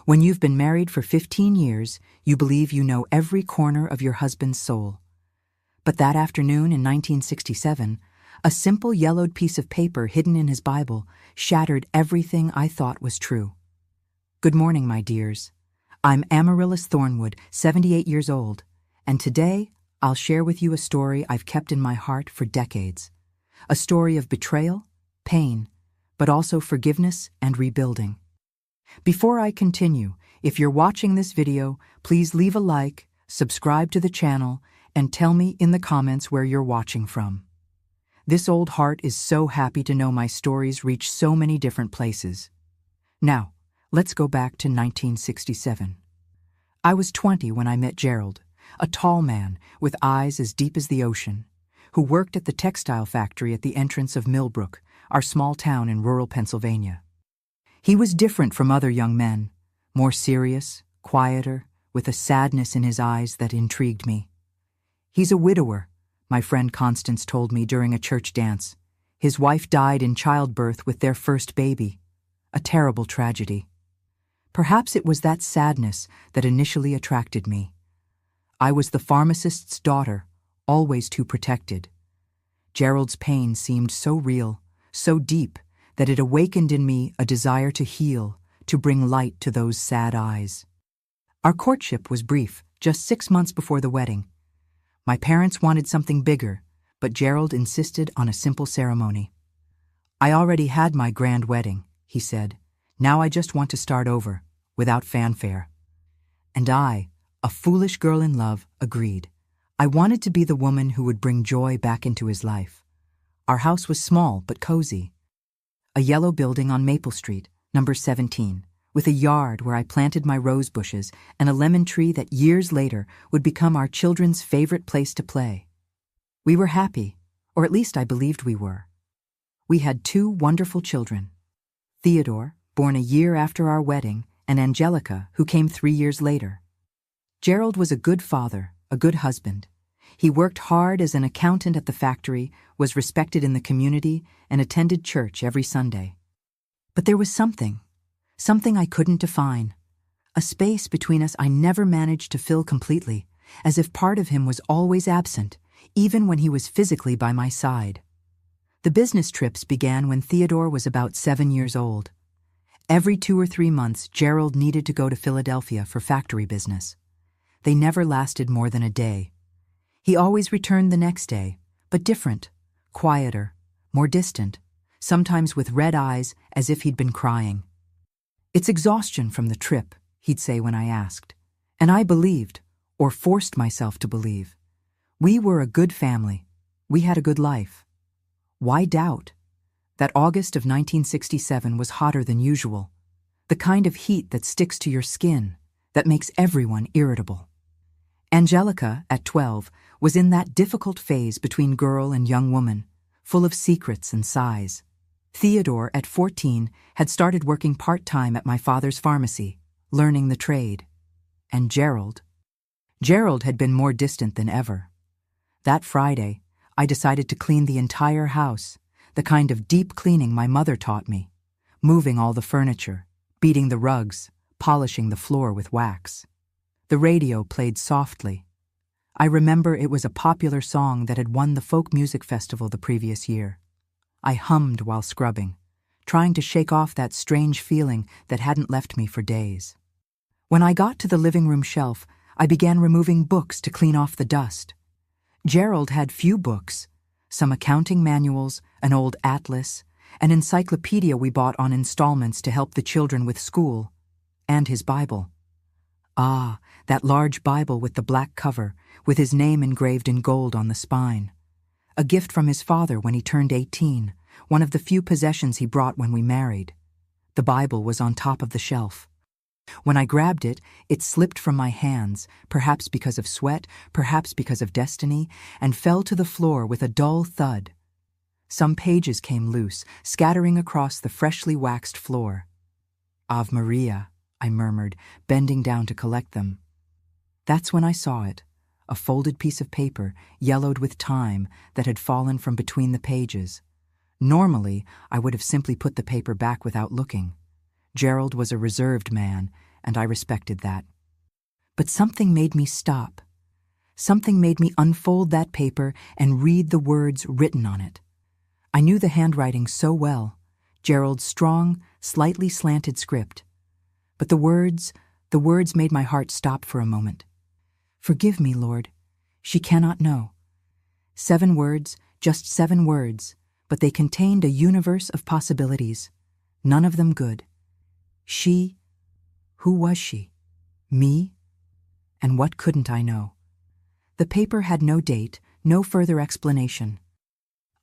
When you've been married for 15 years, you believe you know every corner of your husband's soul. But that afternoon in 1967, a simple yellowed piece of paper hidden in his Bible shattered everything I thought was true. Good morning, my dears. I'm Amaryllis Thornwood, 78 years old, and today I'll share with you a story I've kept in my heart for decades. A story of betrayal, pain, but also forgiveness and rebuilding. Before I continue, if you're watching this video, please leave a like, subscribe to the channel, and tell me in the comments where you're watching from. This old heart is so happy to know my stories reach so many different places. Now, let's go back to 1967. I was 20 when I met Gerald, a tall man with eyes as deep as the ocean, who worked at the textile factory at the entrance of Millbrook, our small town in rural Pennsylvania. He was different from other young men, more serious, quieter, with a sadness in his eyes that intrigued me. He's a widower, my friend Constance told me during a church dance. His wife died in childbirth with their first baby, a terrible tragedy. Perhaps it was that sadness that initially attracted me. I was the pharmacist's daughter, always too protected. Gerald's pain seemed so real, so deep, that it awakened in me a desire to heal, to bring light to those sad eyes. Our courtship was brief, just 6 months before the wedding. My parents wanted something bigger, but Gerald insisted on a simple ceremony. I already had my grand wedding, he said. Now I just want to start over, without fanfare. And I, a foolish girl in love, agreed. I wanted to be the woman who would bring joy back into his life. Our house was small but cozy. A yellow building on Maple Street, number 17, with a yard where I planted my rose bushes and a lemon tree that years later would become our children's favorite place to play. We were happy, or at least I believed we were. We had 2 wonderful children, Theodore, born a year after our wedding, and Angelica, who came 3 years later. Gerald was a good father, a good husband. He worked hard as an accountant at the factory, was respected in the community, and attended church every Sunday. But there was something I couldn't define. A space between us I never managed to fill completely, as if part of him was always absent, even when he was physically by my side. The business trips began when Theodore was about 7 years old. Every 2 or 3 months, Gerald needed to go to Philadelphia for factory business. They never lasted more than a day. He always returned the next day, but different, quieter, more distant, sometimes with red eyes as if he'd been crying. "It's exhaustion from the trip," he'd say when I asked. And I believed, or forced myself to believe. We were a good family. We had a good life. Why doubt? That August of 1967 was hotter than usual. The kind of heat that sticks to your skin, that makes everyone irritable. Angelica, at 12, was in that difficult phase between girl and young woman, full of secrets and sighs. Theodore, at 14, had started working part-time at my father's pharmacy, learning the trade. And Gerald had been more distant than ever. That Friday, I decided to clean the entire house, the kind of deep cleaning my mother taught me, moving all the furniture, beating the rugs, polishing the floor with wax. The radio played softly. I remember it was a popular song that had won the folk music festival the previous year. I hummed while scrubbing, trying to shake off that strange feeling that hadn't left me for days. When I got to the living room shelf, I began removing books to clean off the dust. Gerald had few books, some accounting manuals, an old atlas, an encyclopedia we bought on installments to help the children with school, and his Bible. Ah, that large Bible with the black cover, with his name engraved in gold on the spine. A gift from his father when he turned 18, one of the few possessions he brought when we married. The Bible was on top of the shelf. When I grabbed it, it slipped from my hands, perhaps because of sweat, perhaps because of destiny, and fell to the floor with a dull thud. Some pages came loose, scattering across the freshly waxed floor. "Ave Maria," I murmured, bending down to collect them. That's when I saw it, a folded piece of paper, yellowed with time, that had fallen from between the pages. Normally, I would have simply put the paper back without looking. Gerald was a reserved man, and I respected that. But something made me stop. Something made me unfold that paper and read the words written on it. I knew the handwriting so well, Gerald's strong, slightly slanted script. But the words made my heart stop for a moment. Forgive me, Lord. She cannot know. 7 words, just 7 words, but they contained a universe of possibilities, none of them good. She, who was she? Me? And what couldn't I know? The paper had no date, no further explanation.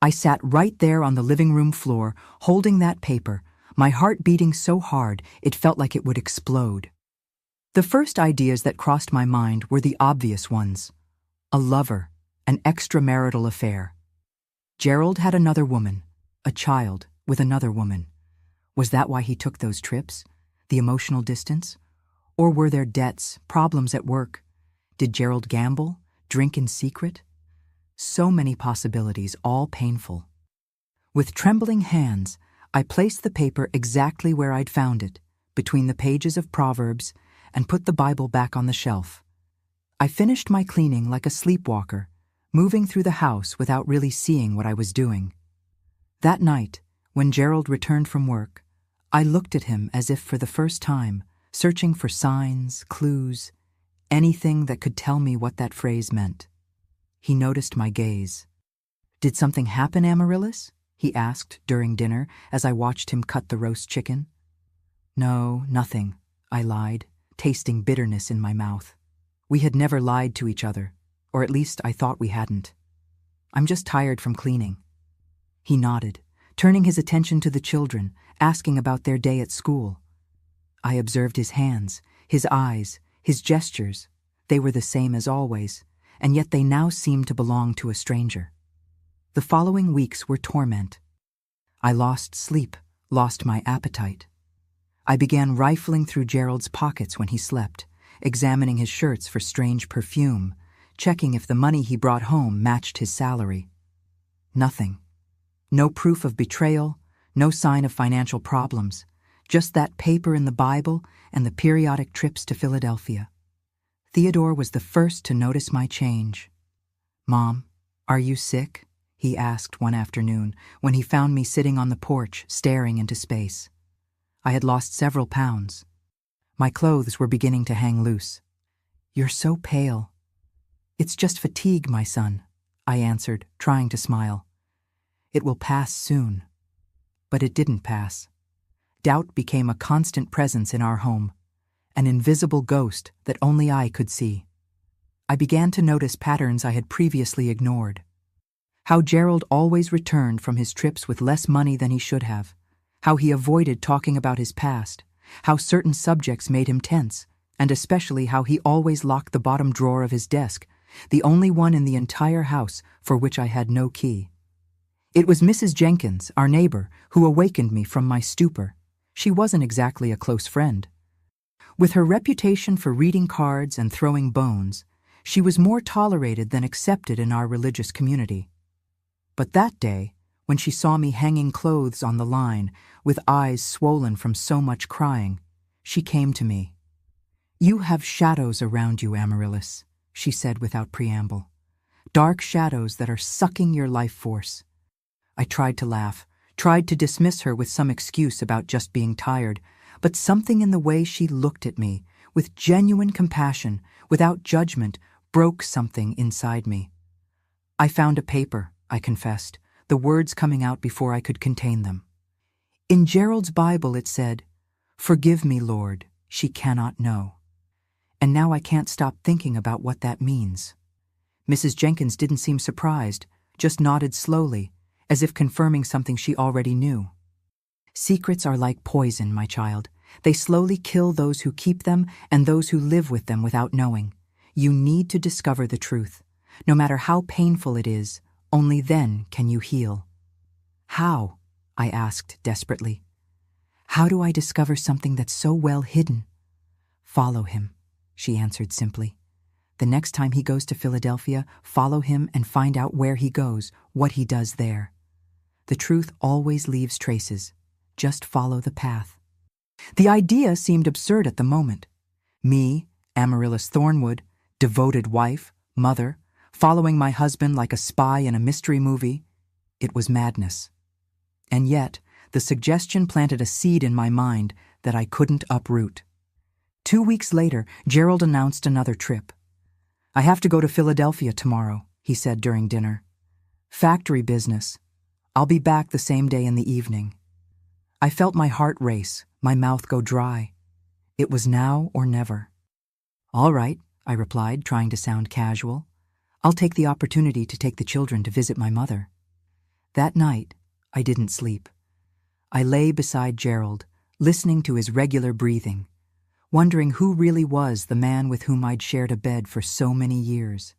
I sat right there on the living room floor, holding that paper, my heart beating so hard it felt like it would explode. The first ideas that crossed my mind were the obvious ones. A lover, an extramarital affair. Gerald had another woman, a child with another woman. Was that why he took those trips? The emotional distance? Or were there debts, problems at work? Did Gerald gamble, drink in secret? So many possibilities, all painful. With trembling hands, I placed the paper exactly where I'd found it, between the pages of Proverbs, and put the Bible back on the shelf. I finished my cleaning like a sleepwalker, moving through the house without really seeing what I was doing. That night, when Gerald returned from work, I looked at him as if for the first time, searching for signs, clues, anything that could tell me what that phrase meant. He noticed my gaze. "Did something happen, Amaryllis?" he asked during dinner as I watched him cut the roast chicken. "No, nothing," I lied, tasting bitterness in my mouth. We had never lied to each other, or at least I thought we hadn't. "I'm just tired from cleaning." He nodded, turning his attention to the children, asking about their day at school. I observed his hands, his eyes, his gestures. They were the same as always, and yet they now seemed to belong to a stranger. The following weeks were torment. I lost sleep, lost my appetite. I began rifling through Gerald's pockets when he slept, examining his shirts for strange perfume, checking if the money he brought home matched his salary. Nothing. No proof of betrayal, no sign of financial problems, just that paper in the Bible and the periodic trips to Philadelphia. Theodore was the first to notice my change. "Mom, are you sick?" he asked one afternoon when he found me sitting on the porch staring into space. I had lost several pounds. My clothes were beginning to hang loose. "You're so pale." "It's just fatigue, my son," I answered, trying to smile. "It will pass soon." But it didn't pass. Doubt became a constant presence in our home, an invisible ghost that only I could see. I began to notice patterns I had previously ignored. How Gerald always returned from his trips with less money than he should have. How he avoided talking about his past. How certain subjects made him tense, and especially how he always locked the bottom drawer of his desk, the only one in the entire house for which I had no key. It was Mrs. Jenkins, our neighbor, who awakened me from my stupor. She wasn't exactly a close friend. With her reputation for reading cards and throwing bones, she was more tolerated than accepted in our religious community. But that day, when she saw me hanging clothes on the line, with eyes swollen from so much crying, she came to me. "You have shadows around you, Amaryllis," she said without preamble. "Dark shadows that are sucking your life force." I tried to laugh, tried to dismiss her with some excuse about just being tired, but something in the way she looked at me, with genuine compassion, without judgment, broke something inside me. "I found a paper," I confessed, the words coming out before I could contain them. In Gerald's Bible it said, "Forgive me, Lord, she cannot know." And now I can't stop thinking about what that means. Mrs. Jenkins didn't seem surprised, just nodded slowly, as if confirming something she already knew. "Secrets are like poison, my child. They slowly kill those who keep them and those who live with them without knowing. You need to discover the truth. No matter how painful it is, only then can you heal." "How?" I asked desperately. "How do I discover something that's so well hidden?" "Follow him," she answered simply. "The next time he goes to Philadelphia, follow him and find out where he goes, what he does there. The truth always leaves traces. Just follow the path." The idea seemed absurd at the moment, Me, Amaryllis Thornwood, devoted wife, mother, following my husband like a spy in a mystery movie. It was madness. And yet, the suggestion planted a seed in my mind that I couldn't uproot. 2 weeks later, Gerald announced another trip. "I have to go to Philadelphia tomorrow," he said during dinner. "Factory business. I'll be back the same day in the evening." I felt my heart race, my mouth go dry. It was now or never. "All right," I replied, trying to sound casual. "I'll take the opportunity to take the children to visit my mother." That night, I didn't sleep. I lay beside Gerald, listening to his regular breathing, wondering who really was the man with whom I'd shared a bed for so many years.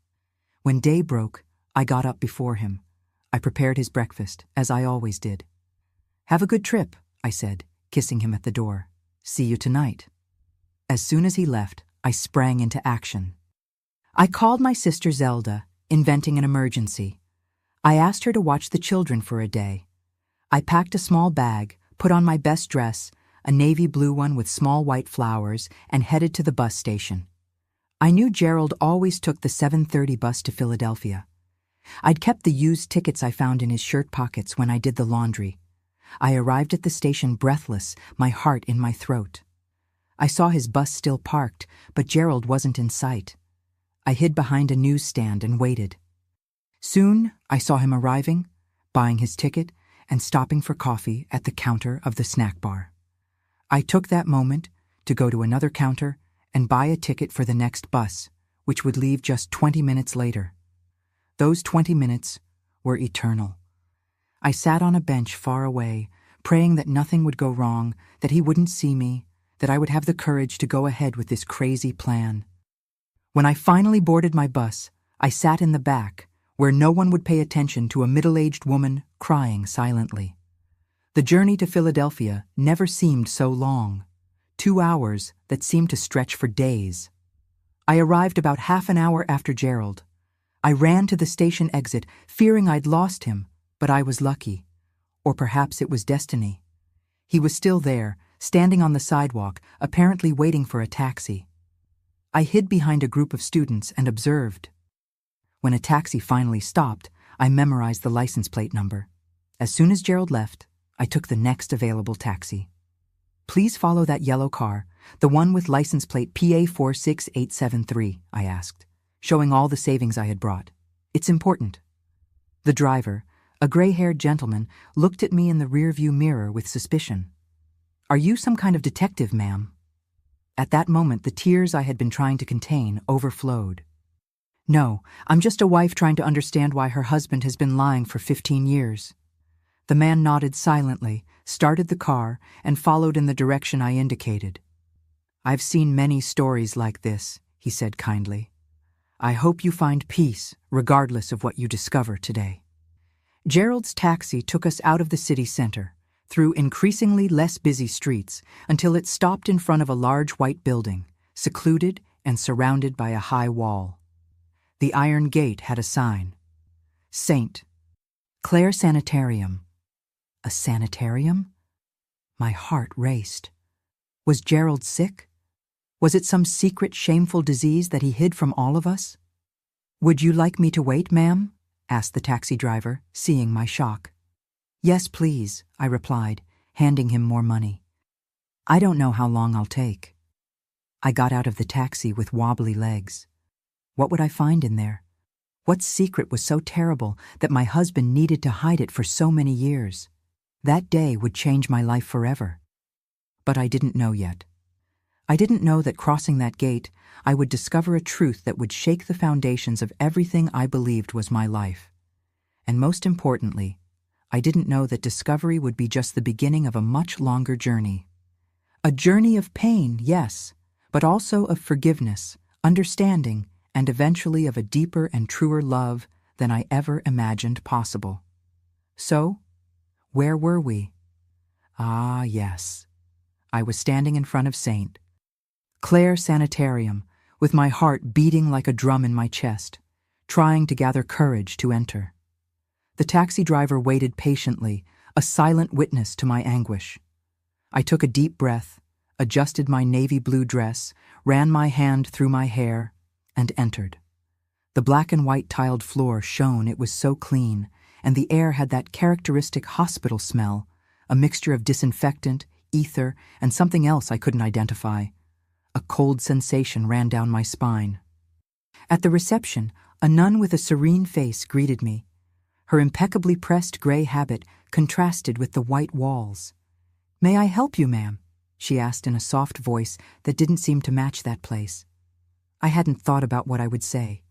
When day broke, I got up before him. I prepared his breakfast, as I always did. "Have a good trip," I said, kissing him at the door. "See you tonight." As soon as he left, I sprang into action. I called my sister Zelda, inventing an emergency. I asked her to watch the children for a day. I packed a small bag, put on my best dress, a navy blue one with small white flowers, and headed to the bus station. I knew Gerald always took the 7:30 bus to Philadelphia. I'd kept the used tickets I found in his shirt pockets when I did the laundry. I arrived at the station breathless, my heart in my throat. I saw his bus still parked, but Gerald wasn't in sight. I hid behind a newsstand and waited. Soon, I saw him arriving, buying his ticket, and stopping for coffee at the counter of the snack bar. I took that moment to go to another counter and buy a ticket for the next bus, which would leave just 20 minutes later. Those 20 minutes were eternal. I sat on a bench far away, praying that nothing would go wrong, that he wouldn't see me, that I would have the courage to go ahead with this crazy plan. When I finally boarded my bus, I sat in the back, where no one would pay attention to a middle-aged woman crying silently. The journey to Philadelphia never seemed so long. 2 hours that seemed to stretch for days. I arrived about half an hour after Gerald. I ran to the station exit, fearing I'd lost him, but I was lucky. Or perhaps it was destiny. He was still there, standing on the sidewalk, apparently waiting for a taxi. I hid behind a group of students and observed. When a taxi finally stopped, I memorized the license plate number. As soon as Gerald left, I took the next available taxi. "Please follow that yellow car, the one with license plate PA46873, I asked, showing all the savings I had brought. "It's important." The driver, a gray-haired gentleman, looked at me in the rearview mirror with suspicion. "Are you some kind of detective, ma'am?" At that moment, the tears I had been trying to contain overflowed. "No, I'm just a wife trying to understand why her husband has been lying for 15 years. The man nodded silently, started the car, and followed in the direction I indicated. "I've seen many stories like this," he said kindly. "I hope you find peace, regardless of what you discover today." Gerald's taxi took us out of the city center, through increasingly less busy streets, until it stopped in front of a large white building, secluded and surrounded by a high wall. The iron gate had a sign. St. Clare Sanitarium. A sanitarium? My heart raced. Was Gerald sick? Was it some secret, shameful disease that he hid from all of us? "Would you like me to wait, ma'am?" asked the taxi driver, seeing my shock. "Yes, please," I replied, handing him more money. "I don't know how long I'll take." I got out of the taxi with wobbly legs. What would I find in there? What secret was so terrible that my husband needed to hide it for so many years? That day would change my life forever. But I didn't know yet. I didn't know that crossing that gate, I would discover a truth that would shake the foundations of everything I believed was my life. And most importantly, I didn't know that discovery would be just the beginning of a much longer journey. A journey of pain, yes, but also of forgiveness, understanding, and eventually of a deeper and truer love than I ever imagined possible. So, where were we? Ah, yes. I was standing in front of St. Clare Sanitarium, with my heart beating like a drum in my chest, trying to gather courage to enter. The taxi driver waited patiently, a silent witness to my anguish. I took a deep breath, adjusted my navy blue dress, ran my hand through my hair, and entered. The black and white tiled floor shone, it was so clean, and the air had that characteristic hospital smell, a mixture of disinfectant, ether, and something else I couldn't identify. A cold sensation ran down my spine. At the reception, a nun with a serene face greeted me. Her impeccably pressed gray habit contrasted with the white walls. "May I help you, ma'am?" she asked in a soft voice that didn't seem to match that place. I hadn't thought about what I would say.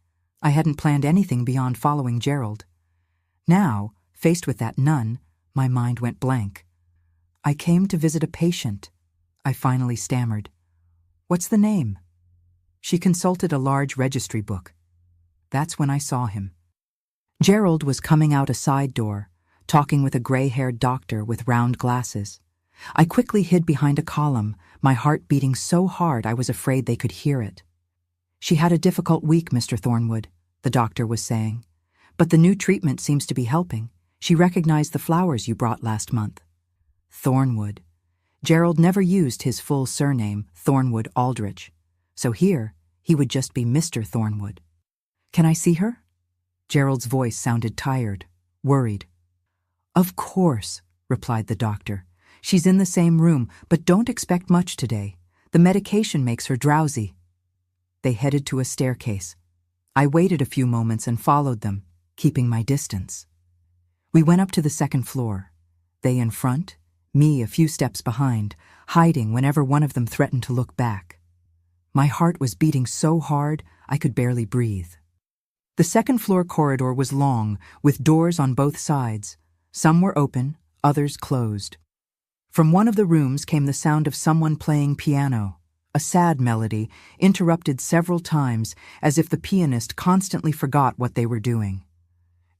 I hadn't planned anything beyond following Gerald. Now, faced with that nun, my mind went blank. "I came to visit a patient," I finally stammered. "What's the name?" She consulted a large registry book. That's when I saw him. Gerald was coming out a side door, talking with a gray-haired doctor with round glasses. I quickly hid behind a column, my heart beating so hard I was afraid they could hear it. "She had a difficult week, Mr. Thornwood," the doctor was saying. "But the new treatment seems to be helping. She recognized the flowers you brought last month." Thornwood. Gerald never used his full surname, Thornwood Aldrich. So here, he would just be Mr. Thornwood. "Can I see her?" Gerald's voice sounded tired, worried. "Of course," replied the doctor. "She's in the same room, but don't expect much today. The medication makes her drowsy." They headed to a staircase. I waited a few moments and followed them, keeping my distance. We went up to the second floor. They in front, me a few steps behind, hiding whenever one of them threatened to look back. My heart was beating so hard I could barely breathe. The second-floor corridor was long, with doors on both sides. Some were open, others closed. From one of the rooms came the sound of someone playing piano, a sad melody, interrupted several times as if the pianist constantly forgot what they were doing.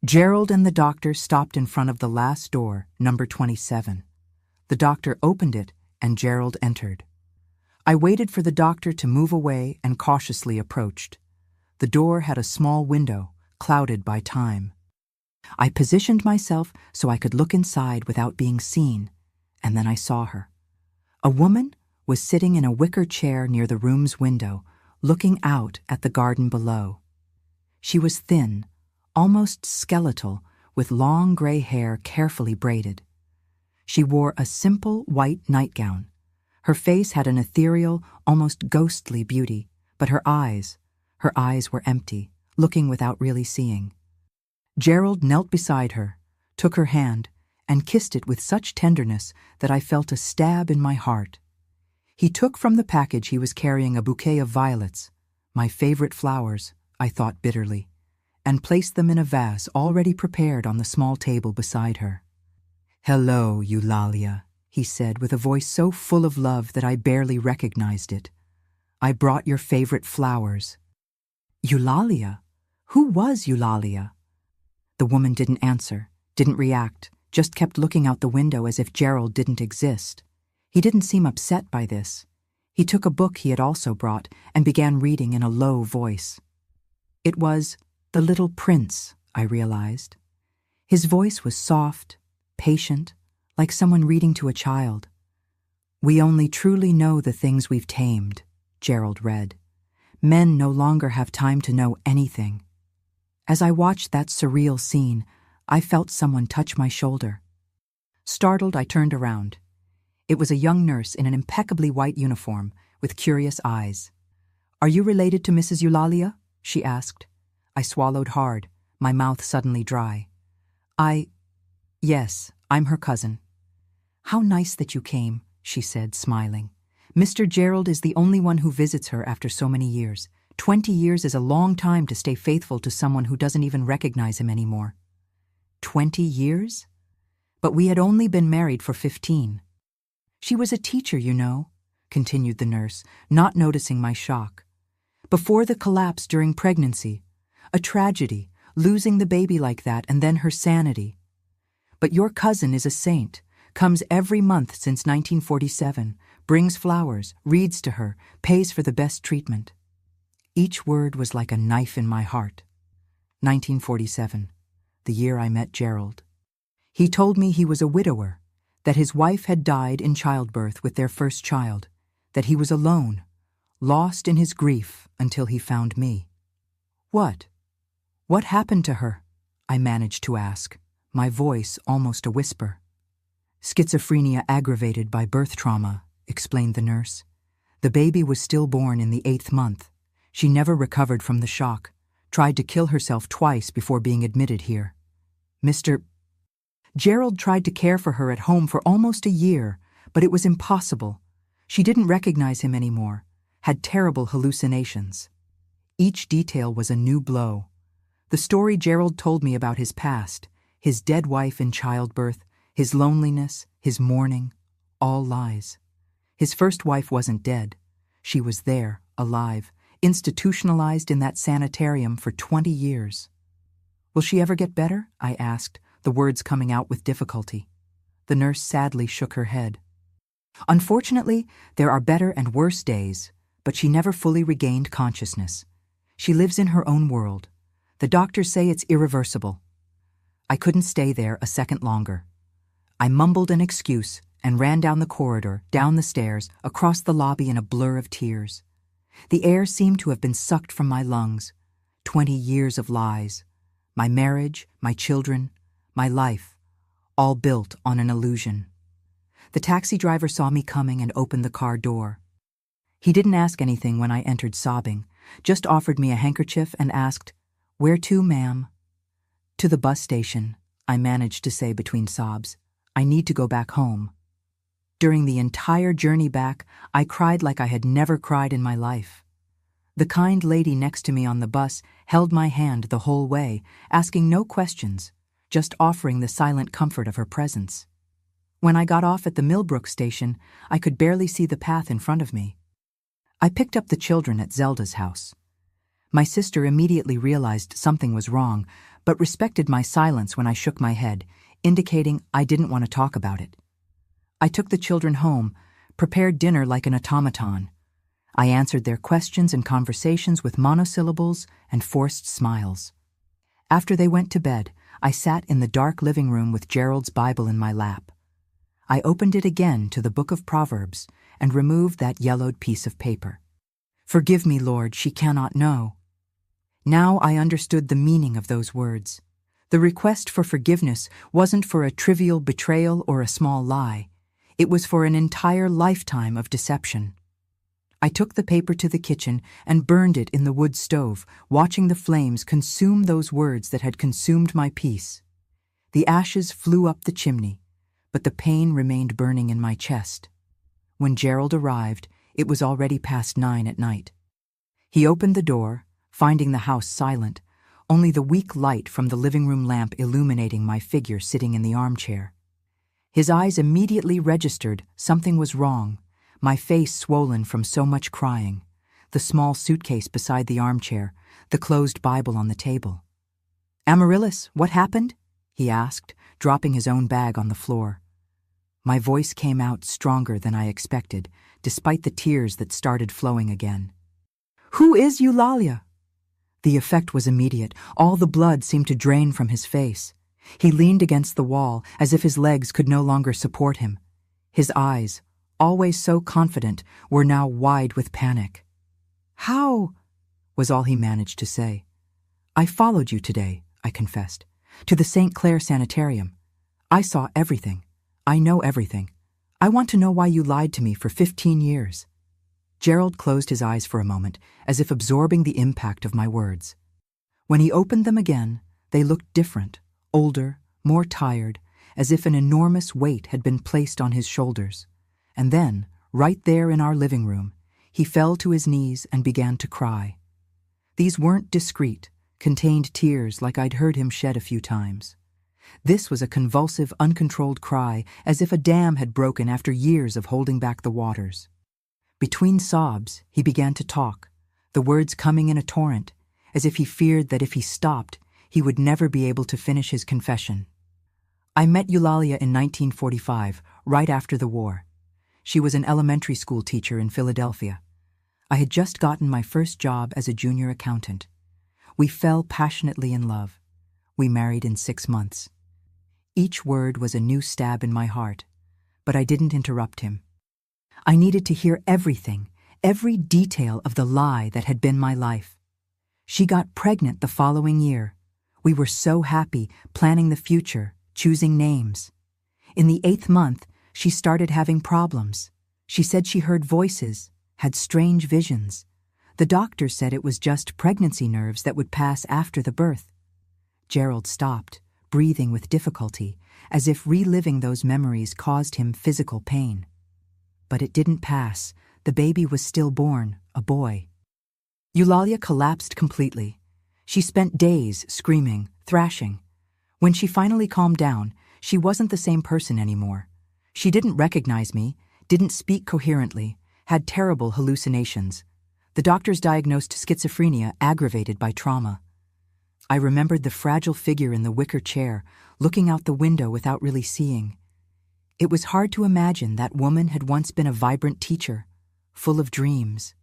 Gerald and the doctor stopped in front of the last door, number 27. The doctor opened it, and Gerald entered. I waited for the doctor to move away and cautiously approached. The door had a small window, clouded by time. I positioned myself so I could look inside without being seen, and then I saw her. A woman was sitting in a wicker chair near the room's window, looking out at the garden below. She was thin, almost skeletal, with long gray hair carefully braided. She wore a simple white nightgown. Her face had an ethereal, almost ghostly beauty, but her eyes were empty, looking without really seeing. Gerald knelt beside her, took her hand, and kissed it with such tenderness that I felt a stab in my heart. He took from the package he was carrying a bouquet of violets, my favorite flowers, I thought bitterly, and placed them in a vase already prepared on the small table beside her. "Hello, Eulalia," he said with a voice so full of love that I barely recognized it. "I brought your favorite flowers." Eulalia? Who was Eulalia? The woman didn't answer, didn't react, just kept looking out the window as if Gerald didn't exist. He didn't seem upset by this. He took a book he had also brought and began reading in a low voice. It was The Little Prince, I realized. His voice was soft, patient, like someone reading to a child. "We only truly know the things we've tamed," Gerald read. "Men no longer have time to know anything." As I watched that surreal scene, I felt someone touch my shoulder. Startled, I turned around. It was a young nurse in an impeccably white uniform, with curious eyes. "Are you related to Mrs. Eulalia?" she asked. I swallowed hard, my mouth suddenly dry. Yes, I'm her cousin." "How nice that you came," she said, smiling. "Mr. Gerald is the only one who visits her after so many years. 20 years is a long time to stay faithful to someone who doesn't even recognize him anymore." 20 years? But we had only been married for 15. "She was a teacher, you know," continued the nurse, not noticing my shock. "Before the collapse during pregnancy. A tragedy, losing the baby like that and then her sanity. But your cousin is a saint, comes every month since 1947, brings flowers, reads to her, pays for the best treatment." Each word was like a knife in my heart. 1947, the year I met Gerald. He told me he was a widower, that his wife had died in childbirth with their first child, that he was alone, lost in his grief until he found me. What? What happened to her? I managed to ask, my voice almost a whisper. Schizophrenia aggravated by birth trauma, explained the nurse. The baby was stillborn in the 8th month. She never recovered from the shock, tried to kill herself twice before being admitted here. Mr. Gerald tried to care for her at home for almost a year, but it was impossible. She didn't recognize him anymore, had terrible hallucinations. Each detail was a new blow. The story Gerald told me about his past, his dead wife in childbirth, his loneliness, his mourning, all lies. His first wife wasn't dead. She was there, alive, institutionalized in that sanitarium for 20 years. Will she ever get better? I asked, the words coming out with difficulty. The nurse sadly shook her head. Unfortunately, there are better and worse days, but she never fully regained consciousness. She lives in her own world. The doctors say it's irreversible. I couldn't stay there a second longer. I mumbled an excuse and ran down the corridor, down the stairs, across the lobby in a blur of tears. The air seemed to have been sucked from my lungs. 20 years of lies. My marriage, my children, my life, all built on an illusion. The taxi driver saw me coming and opened the car door. He didn't ask anything when I entered sobbing, just offered me a handkerchief and asked, "Where to, ma'am?" "To the bus station," I managed to say between sobs. "I need to go back home." During the entire journey back, I cried like I had never cried in my life. The kind lady next to me on the bus held my hand the whole way, asking no questions, just offering the silent comfort of her presence. When I got off at the Millbrook station, I could barely see the path in front of me. I picked up the children at Zelda's house. My sister immediately realized something was wrong, but respected my silence when I shook my head, indicating I didn't want to talk about it. I took the children home, prepared dinner like an automaton. I answered their questions and conversations with monosyllables and forced smiles. After they went to bed, I sat in the dark living room with Gerald's Bible in my lap. I opened it again to the book of Proverbs and removed that yellowed piece of paper. "Forgive me, Lord, she cannot know." Now I understood the meaning of those words. The request for forgiveness wasn't for a trivial betrayal or a small lie. It was for an entire lifetime of deception. I took the paper to the kitchen and burned it in the wood stove, watching the flames consume those words that had consumed my peace. The ashes flew up the chimney, but the pain remained burning in my chest. When Gerald arrived, it was already past 9 at night. He opened the door, finding the house silent, only the weak light from the living room lamp illuminating my figure sitting in the armchair. His eyes immediately registered something was wrong, my face swollen from so much crying, the small suitcase beside the armchair, the closed Bible on the table. "Amaryllis, what happened?" he asked, dropping his own bag on the floor. My voice came out stronger than I expected, despite the tears that started flowing again. "Who is Eulalia?" The effect was immediate. All the blood seemed to drain from his face. He leaned against the wall as if his legs could no longer support him. His eyes, always so confident, were now wide with panic. "How?" was all he managed to say. "I followed you today," I confessed, "to the St. Clair Sanitarium. I saw everything. I know everything. I want to know why you lied to me for 15 years. Gerald closed his eyes for a moment, as if absorbing the impact of my words. When he opened them again, they looked different, older, more tired, as if an enormous weight had been placed on his shoulders. And then, right there in our living room, he fell to his knees and began to cry. These weren't discreet, contained tears like I'd heard him shed a few times. This was a convulsive, uncontrolled cry, as if a dam had broken after years of holding back the waters. Between sobs, he began to talk, the words coming in a torrent, as if he feared that if he stopped, he would never be able to finish his confession. I met Eulalia in 1945, right after the war. She was an elementary school teacher in Philadelphia. I had just gotten my first job as a junior accountant. We fell passionately in love. We married in 6 months. Each word was a new stab in my heart, but I didn't interrupt him. I needed to hear everything, every detail of the lie that had been my life. She got pregnant the following year. We were so happy, planning the future, choosing names. In the 8th month, she started having problems. She said she heard voices, had strange visions. The doctor said it was just pregnancy nerves that would pass after the birth. Gerald stopped, breathing with difficulty, as if reliving those memories caused him physical pain. But it didn't pass. The baby was still born, a boy. Eulalia collapsed completely. She spent days screaming, thrashing. When she finally calmed down, she wasn't the same person anymore. She didn't recognize me, didn't speak coherently, had terrible hallucinations. The doctors diagnosed schizophrenia aggravated by trauma. I remembered the fragile figure in the wicker chair, looking out the window without really seeing. It was hard to imagine that woman had once been a vibrant teacher, full of dreams.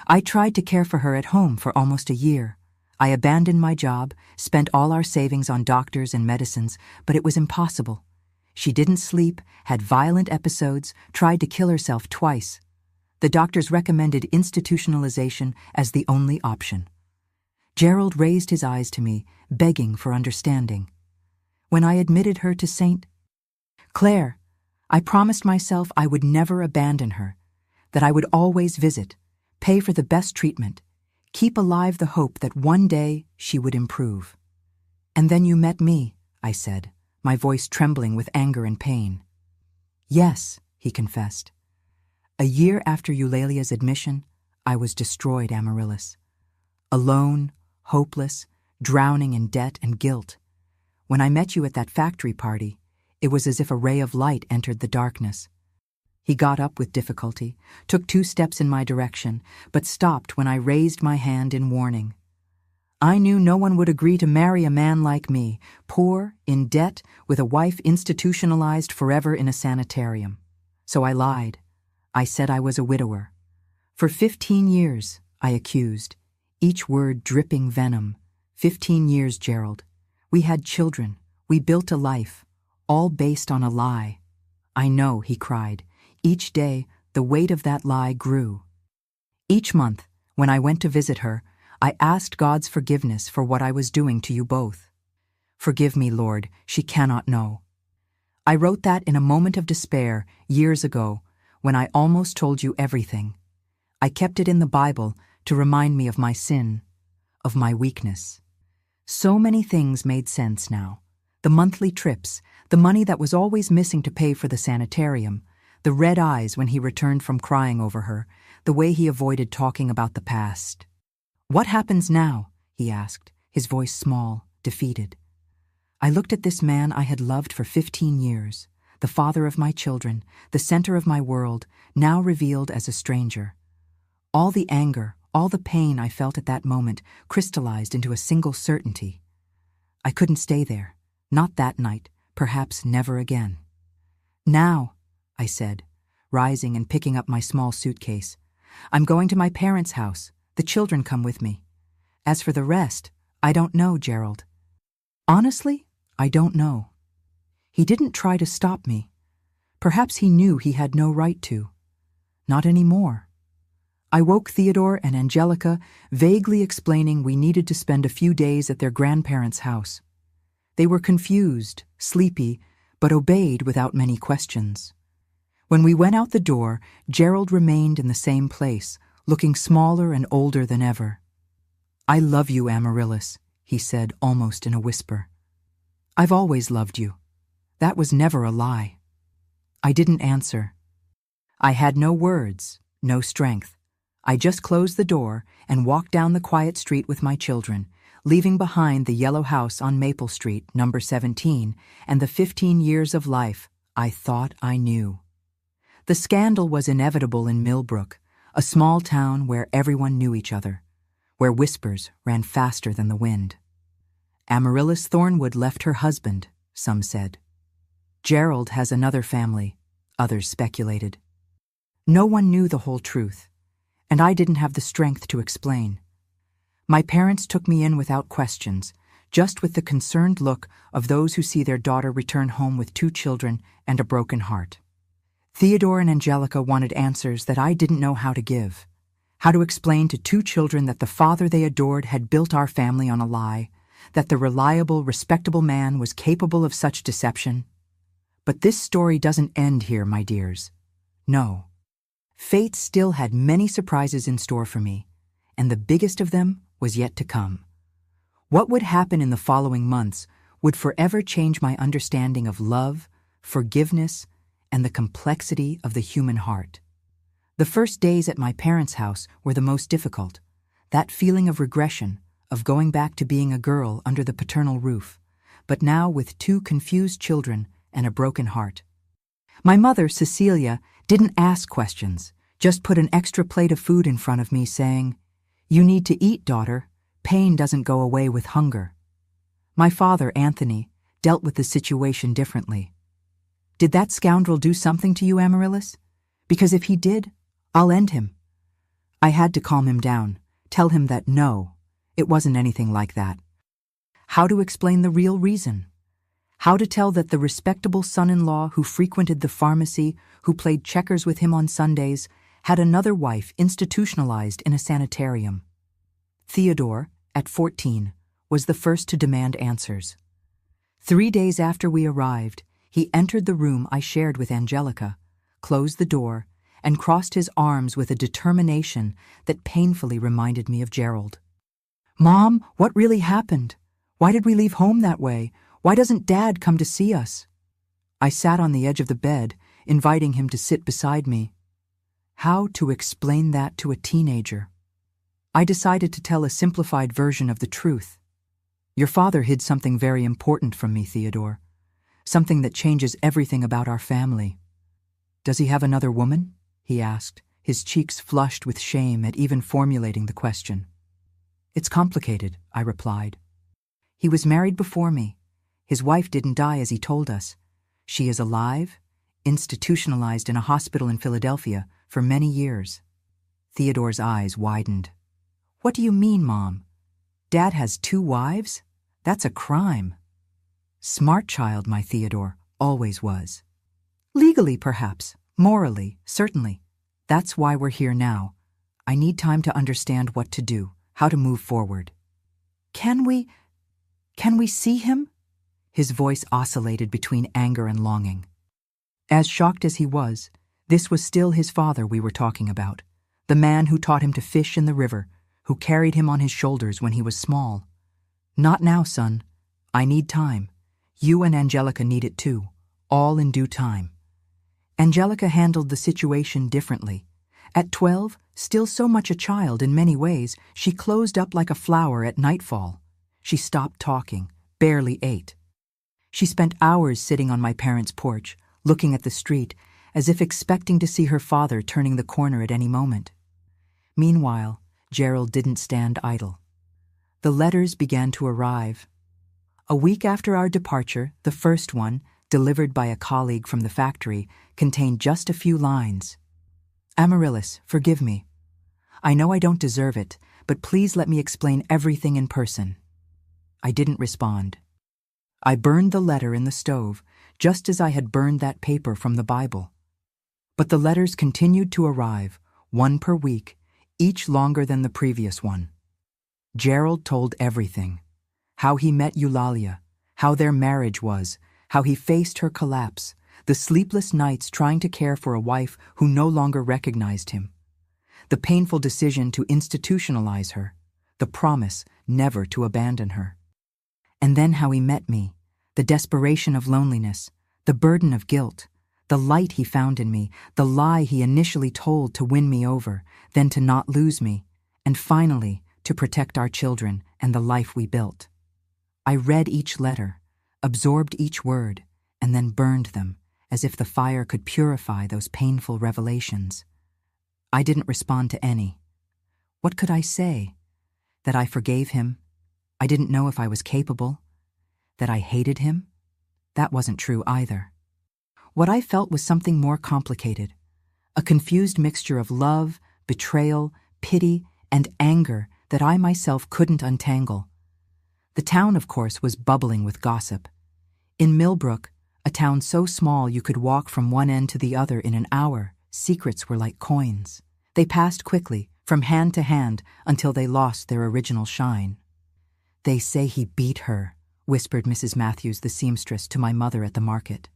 I tried to care for her at home for almost a year. I abandoned my job, spent all our savings on doctors and medicines, but it was impossible. She didn't sleep, had violent episodes, tried to kill herself twice. The doctors recommended institutionalization as the only option. Gerald raised his eyes to me, begging for understanding. When I admitted her to St. Clair, I promised myself I would never abandon her, that I would always visit, pay for the best treatment, keep alive the hope that one day she would improve. And then you met me, I said, my voice trembling with anger and pain. Yes, he confessed. A year after Eulalia's admission, I was destroyed, Amaryllis. Alone, hopeless, drowning in debt and guilt. When I met you at that factory party, it was as if a ray of light entered the darkness. He got up with difficulty, took 2 steps in my direction, but stopped when I raised my hand in warning. I knew no one would agree to marry a man like me, poor, in debt, with a wife institutionalized forever in a sanitarium. So I lied. I said I was a widower. For 15 years, I accused, each word dripping venom. 15 years, Gerald. We had children. We built a life, all based on a lie. I know, he cried. Each day, the weight of that lie grew. Each month, when I went to visit her, I asked God's forgiveness for what I was doing to you both. Forgive me, Lord, she cannot know. I wrote that in a moment of despair years ago, when I almost told you everything. I kept it in the Bible to remind me of my sin, of my weakness. So many things made sense now. The monthly trips, the money that was always missing to pay for the sanitarium, the red eyes when he returned from crying over her, the way he avoided talking about the past. What happens now? He asked, his voice small, defeated. I looked at this man I had loved for 15 years, the father of my children, the center of my world, now revealed as a stranger. All the anger, all the pain I felt at that moment crystallized into a single certainty. I couldn't stay there, not that night, perhaps never again. Now, I said, rising and picking up my small suitcase, I'm going to my parents' house. The children come with me. As for the rest, I don't know, Gerald. Honestly, I don't know. He didn't try to stop me. Perhaps he knew he had no right to. Not anymore. I woke Theodore and Angelica, vaguely explaining we needed to spend a few days at their grandparents' house. They were confused, sleepy, but obeyed without many questions. When we went out the door, Gerald remained in the same place, looking smaller and older than ever. I love you, Amaryllis, he said almost in a whisper. I've always loved you. That was never a lie. I didn't answer. I had no words, no strength. I just closed the door and walked down the quiet street with my children, leaving behind the yellow house on Maple Street, number 17, and the 15 years of life I thought I knew. The scandal was inevitable in Millbrook, a small town where everyone knew each other, where whispers ran faster than the wind. Amaryllis Thornwood left her husband, some said. Gerald has another family, others speculated. No one knew the whole truth, and I didn't have the strength to explain. My parents took me in without questions, just with the concerned look of those who see their daughter return home with 2 children and a broken heart. Theodore and Angelica wanted answers that I didn't know how to give. How to explain to two children that the father they adored had built our family on a lie, that the reliable, respectable man was capable of such deception. But this story doesn't end here, my dears. No. Fate still had many surprises in store for me, and the biggest of them was yet to come. What would happen in the following months would forever change my understanding of love, forgiveness, and the complexity of the human heart. The first days at my parents' house were the most difficult. That feeling of regression, of going back to being a girl under the paternal roof, but now with two confused children and a broken heart. My mother, Cecilia, didn't ask questions, just put an extra plate of food in front of me saying, "You need to eat, daughter. Pain doesn't go away with hunger." My father, Anthony, dealt with the situation differently. Did that scoundrel do something to you, Amaryllis? Because if he did, I'll end him. I had to calm him down, tell him that no, it wasn't anything like that. How to explain the real reason? How to tell that the respectable son-in-law who frequented the pharmacy, who played checkers with him on Sundays, had another wife institutionalized in a sanitarium. Theodore, at 14, was the first to demand answers. 3 days after we arrived, he entered the room I shared with Angelica, closed the door, and crossed his arms with a determination that painfully reminded me of Gerald. "Mom, what really happened? Why did we leave home that way? Why doesn't Dad come to see us?" I sat on the edge of the bed, inviting him to sit beside me. How to explain that to a teenager? I decided to tell a simplified version of the truth. "Your father hid something very important from me, Theodore. Something that changes everything about our family." "Does he have another woman?" he asked, his cheeks flushed with shame at even formulating the question. "It's complicated," I replied. "He was married before me. His wife didn't die as he told us. She is alive, institutionalized in a hospital in Philadelphia for many years." Theodore's eyes widened. "What do you mean, Mom? Dad has 2 wives? That's a crime." "Smart child, my Theodore, always was. Legally, perhaps. Morally, certainly. That's why we're here now. I need time to understand what to do, how to move forward." Can we see him?" His voice oscillated between anger and longing. As shocked as he was, this was still his father we were talking about, the man who taught him to fish in the river, who carried him on his shoulders when he was small. "Not now, son. I need time. You and Angelica need it too, all in due time." Angelica handled the situation differently. At 12, still so much a child in many ways, she closed up like a flower at nightfall. She stopped talking, barely ate. She spent hours sitting on my parents' porch, looking at the street, as if expecting to see her father turning the corner at any moment. Meanwhile, Gerald didn't stand idle. The letters began to arrive. A week after our departure, the first one, delivered by a colleague from the factory, contained just a few lines. "Amaryllis, forgive me. I know I don't deserve it, but please let me explain everything in person." I didn't respond. I burned the letter in the stove, just as I had burned that paper from the Bible. But the letters continued to arrive, 1 per week, each longer than the previous one. Gerald told everything. How he met Eulalia, how their marriage was, how he faced her collapse, the sleepless nights trying to care for a wife who no longer recognized him, the painful decision to institutionalize her, the promise never to abandon her. And then how he met me, the desperation of loneliness, the burden of guilt, the light he found in me, the lie he initially told to win me over, then to not lose me, and finally to protect our children and the life we built. I read each letter, absorbed each word, and then burned them, as if the fire could purify those painful revelations. I didn't respond to any. What could I say? That I forgave him? I didn't know if I was capable. That I hated him? That wasn't true either. What I felt was something more complicated, a confused mixture of love, betrayal, pity, and anger that I myself couldn't untangle. The town, of course, was bubbling with gossip. In Millbrook, A town so small you could walk from one end to the other in an hour. Secrets were like coins. They passed quickly, from hand to hand, until they lost their original shine. "They say he beat her," whispered Mrs. Matthews, the seamstress, to my mother at the market.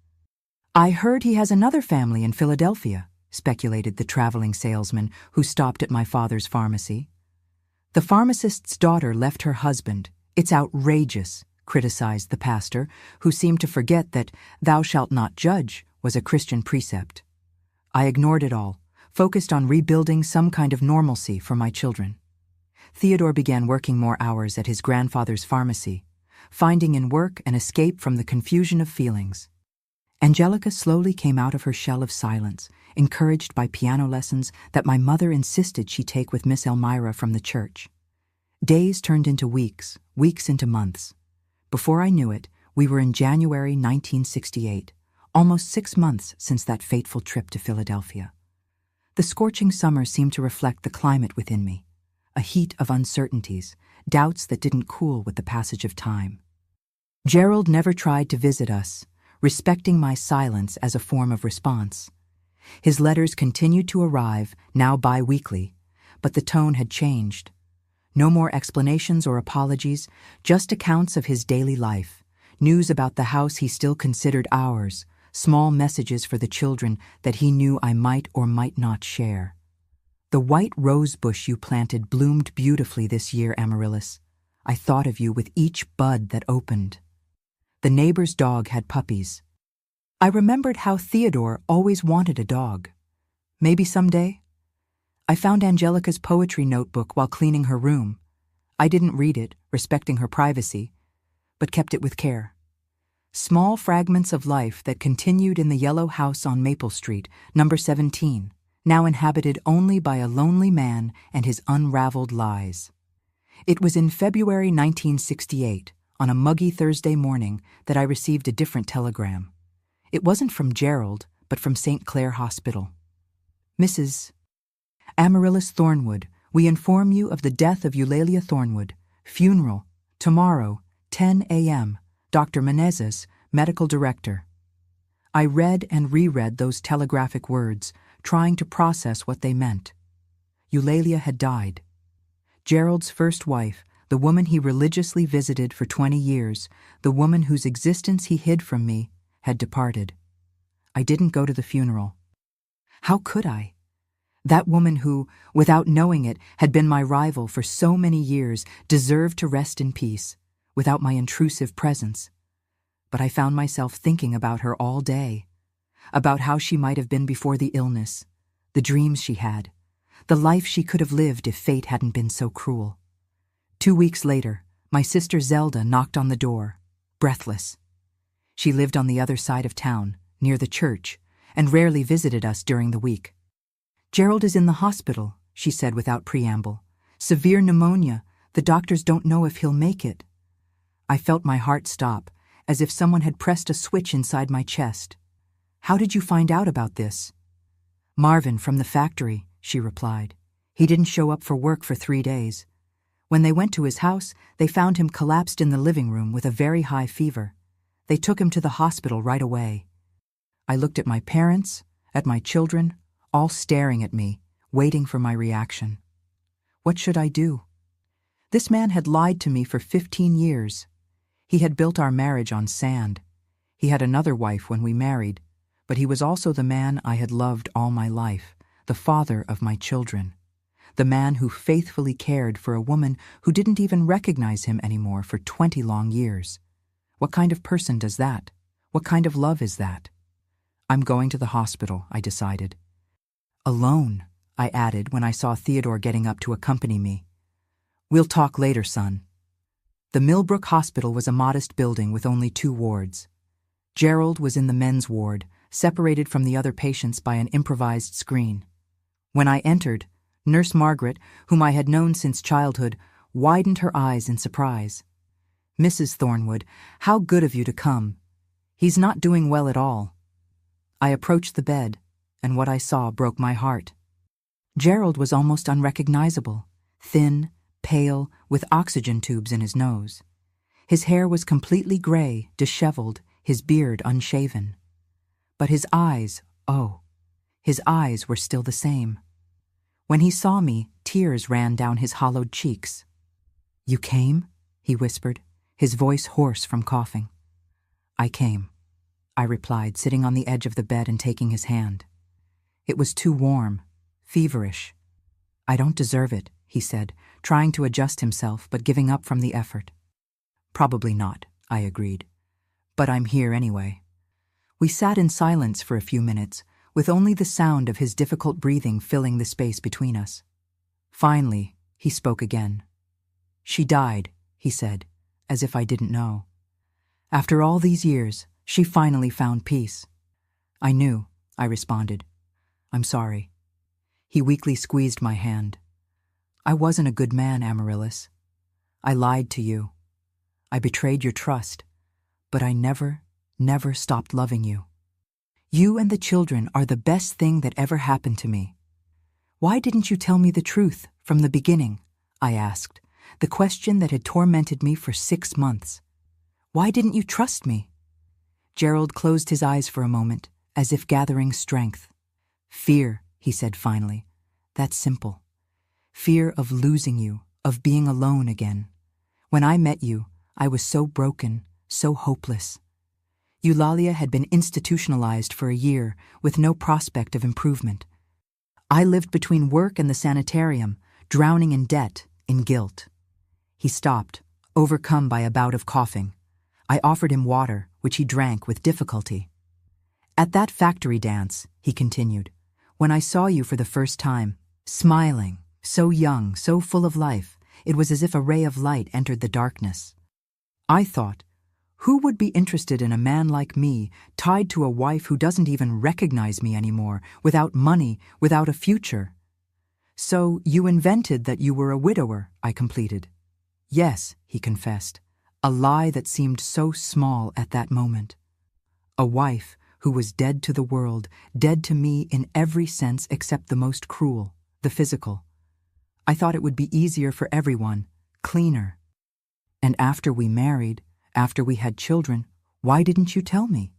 "I heard he has another family in Philadelphia," speculated the traveling salesman who stopped at my father's pharmacy. "The pharmacist's daughter left her husband. It's outrageous," criticized the pastor, who seemed to forget that "thou shalt not judge" was a Christian precept. I ignored it all, focused on rebuilding some kind of normalcy for my children. Theodore began working more hours at his grandfather's pharmacy, finding in work an escape from the confusion of feelings. Angelica slowly came out of her shell of silence, encouraged by piano lessons that my mother insisted she take with Miss Elmira from the church. Days turned into weeks, weeks into months. Before I knew it, we were in January 1968, almost 6 months since that fateful trip to Philadelphia. The scorching summer seemed to reflect the climate within me, a heat of uncertainties, doubts that didn't cool with the passage of time. Gerald never tried to visit us, respecting my silence as a form of response. His letters continued to arrive, now bi-weekly, but the tone had changed. No more explanations or apologies, just accounts of his daily life, news about the house he still considered ours, small messages for the children that he knew I might or might not share. "The white rose bush you planted bloomed beautifully this year, Amaryllis. I thought of you with each bud that opened." The neighbor's dog had puppies. I remembered how Theodore always wanted a dog. Maybe someday? I found Angelica's poetry notebook while cleaning her room. I didn't read it, respecting her privacy, but kept it with care. Small fragments of life that continued in the yellow house on Maple Street, number 17, now inhabited only by a lonely man and his unraveled lies. It was in February 1968, on a muggy Thursday morning, that I received a different telegram. It wasn't from Gerald, but from St. Clair Hospital. "Mrs. Amaryllis Thornwood, we inform you of the death of Eulalia Thornwood. Funeral, tomorrow, 10 a.m. Dr. Menezes, Medical Director." I read and reread those telegraphic words, trying to process what they meant. Eulalia had died. Gerald's first wife, the woman he religiously visited for 20 years, the woman whose existence he hid from me, had departed. I didn't go to the funeral. How could I? That woman who, without knowing it, had been my rival for so many years, deserved to rest in peace, without my intrusive presence. But I found myself thinking about her all day, about how she might have been before the illness, the dreams she had, the life she could have lived if fate hadn't been so cruel. 2 weeks later, my sister Zelda knocked on the door, breathless. She lived on the other side of town, near the church, and rarely visited us during the week. "Gerald is in the hospital," she said without preamble. "Severe pneumonia. The doctors don't know if he'll make it." I felt my heart stop, as if someone had pressed a switch inside my chest. "How did you find out about this?" "Marvin from the factory," she replied. "He didn't show up for work for 3 days. When they went to his house, they found him collapsed in the living room with a very high fever. They took him to the hospital right away." I looked at my parents, at my children, all staring at me, waiting for my reaction. What should I do? This man had lied to me for 15 years. He had built our marriage on sand. He had another wife when we married, but he was also the man I had loved all my life, the father of my children, the man who faithfully cared for a woman who didn't even recognize him anymore for 20 long years. What kind of person does that? What kind of love is that? "I'm going to the hospital," I decided. "Alone," I added when I saw Theodore getting up to accompany me. "We'll talk later, son." The Millbrook Hospital was a modest building with only 2 wards. Gerald was in the men's ward, separated from the other patients by an improvised screen. When I entered, Nurse Margaret, whom I had known since childhood, widened her eyes in surprise. "Mrs. Thornwood, how good of you to come. He's not doing well at all." I approached the bed, and what I saw broke my heart. Gerald was almost unrecognizable, thin, pale, with oxygen tubes in his nose. His hair was completely gray, disheveled, his beard unshaven. But his eyes, oh, his eyes were still the same. When he saw me, tears ran down his hollowed cheeks. "You came?" he whispered, his voice hoarse from coughing. "I came," I replied, sitting on the edge of the bed and taking his hand. It was too warm, feverish. "I don't deserve it," he said, trying to adjust himself but giving up from the effort. "Probably not," I agreed. "But I'm here anyway." We sat in silence for a few minutes, with only the sound of his difficult breathing filling the space between us. Finally, he spoke again. "She died," he said, as if I didn't know. "After all these years, she finally found peace." "I knew," I responded. "I'm sorry." He weakly squeezed my hand. "I wasn't a good man, Amaryllis. I lied to you. I betrayed your trust, but I never stopped loving you. You and the children are the best thing that ever happened to me." "Why didn't you tell me the truth from the beginning?" I asked, the question that had tormented me for 6 months. "Why didn't you trust me?" Gerald closed his eyes for a moment, as if gathering strength. "Fear," he said finally. "That's simple. Fear of losing you, of being alone again. When I met you, I was so broken, so hopeless. Eulalia had been institutionalized for a year with no prospect of improvement. I lived between work and the sanitarium, drowning in debt, in guilt." He stopped, overcome by a bout of coughing. I offered him water, which he drank with difficulty. "At that factory dance," he continued, "when I saw you for the first time, smiling, so young, so full of life, it was as if a ray of light entered the darkness. I thought, who would be interested in a man like me, tied to a wife who doesn't even recognize me anymore, without money, without a future?" "So you invented that you were a widower," I completed. "Yes," he confessed, a lie that seemed so small at that moment. A wife who was dead to the world, dead to me in every sense except the most cruel, the physical. I thought it would be easier for everyone, cleaner. "And after we married, after we had children, why didn't you tell me?"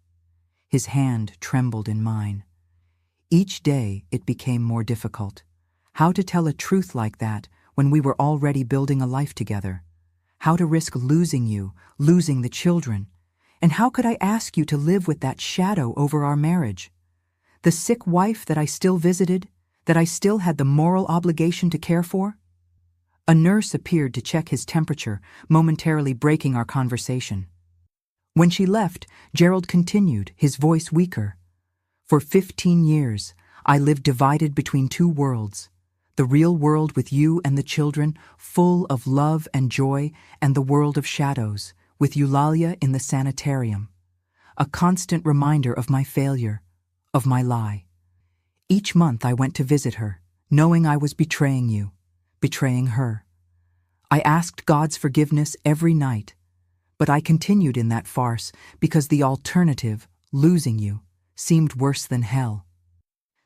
His hand trembled in mine. Each day it became more difficult. How to tell a truth like that when we were already building a life together? How to risk losing you, losing the children? And how could I ask you to live with that shadow over our marriage? The sick wife that I still visited, that I still had the moral obligation to care for? A nurse appeared to check his temperature, momentarily breaking our conversation. When she left, Gerald continued, his voice weaker. "For 15 years, I lived divided between two worlds. The real world with you and the children, full of love and joy, and the world of shadows, with Eulalia in the sanitarium. A constant reminder of my failure, of my lie. Each month I went to visit her, knowing I was betraying you, betraying her. I asked God's forgiveness every night, but I continued in that farce because the alternative, losing you, seemed worse than hell."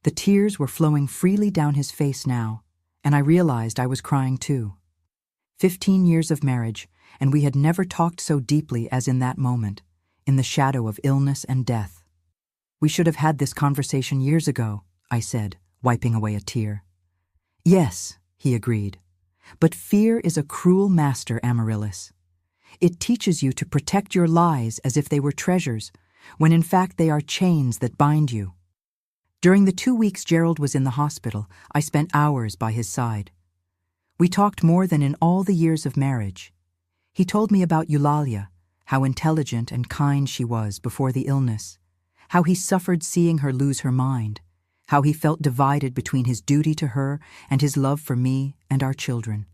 The tears were flowing freely down his face now, and I realized I was crying too. 15 years of marriage, and we had never talked so deeply as in that moment, in the shadow of illness and death. "We should have had this conversation years ago," I said, wiping away a tear. "Yes," he agreed. "But fear is a cruel master, Amaryllis. It teaches you to protect your lies as if they were treasures, when in fact they are chains that bind you." During the 2 weeks Gerald was in the hospital, I spent hours by his side. We talked more than in all the years of marriage. He told me about Eulalia, how intelligent and kind she was before the illness, how he suffered seeing her lose her mind, how he felt divided between his duty to her and his love for me and our children.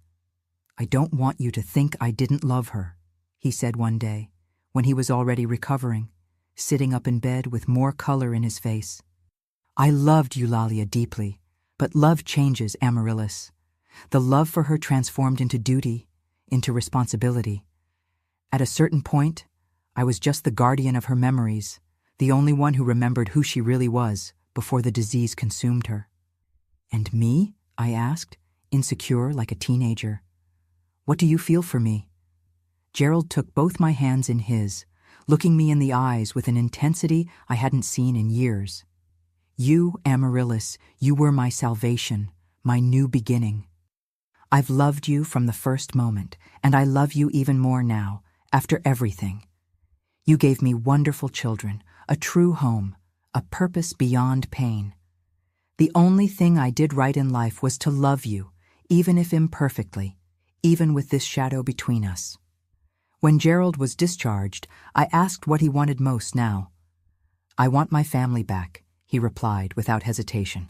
"I don't want you to think I didn't love her," he said one day, when he was already recovering, sitting up in bed with more color in his face. "I loved Eulalia deeply, but love changes, Amaryllis. The love for her transformed into duty, into responsibility. At a certain point, I was just the guardian of her memories, the only one who remembered who she really was before the disease consumed her." "And me?" I asked, insecure like a teenager. "What do you feel for me?" Gerald took both my hands in his, looking me in the eyes with an intensity I hadn't seen in years. You, Amaryllis, you were my salvation, my new beginning. I've loved you from the first moment, and I love you even more now, after everything. You gave me wonderful children, a true home, a purpose beyond pain. The only thing I did right in life was to love you, even if imperfectly, even with this shadow between us. When Gerald was discharged, I asked what he wanted most now. I want my family back, he replied without hesitation.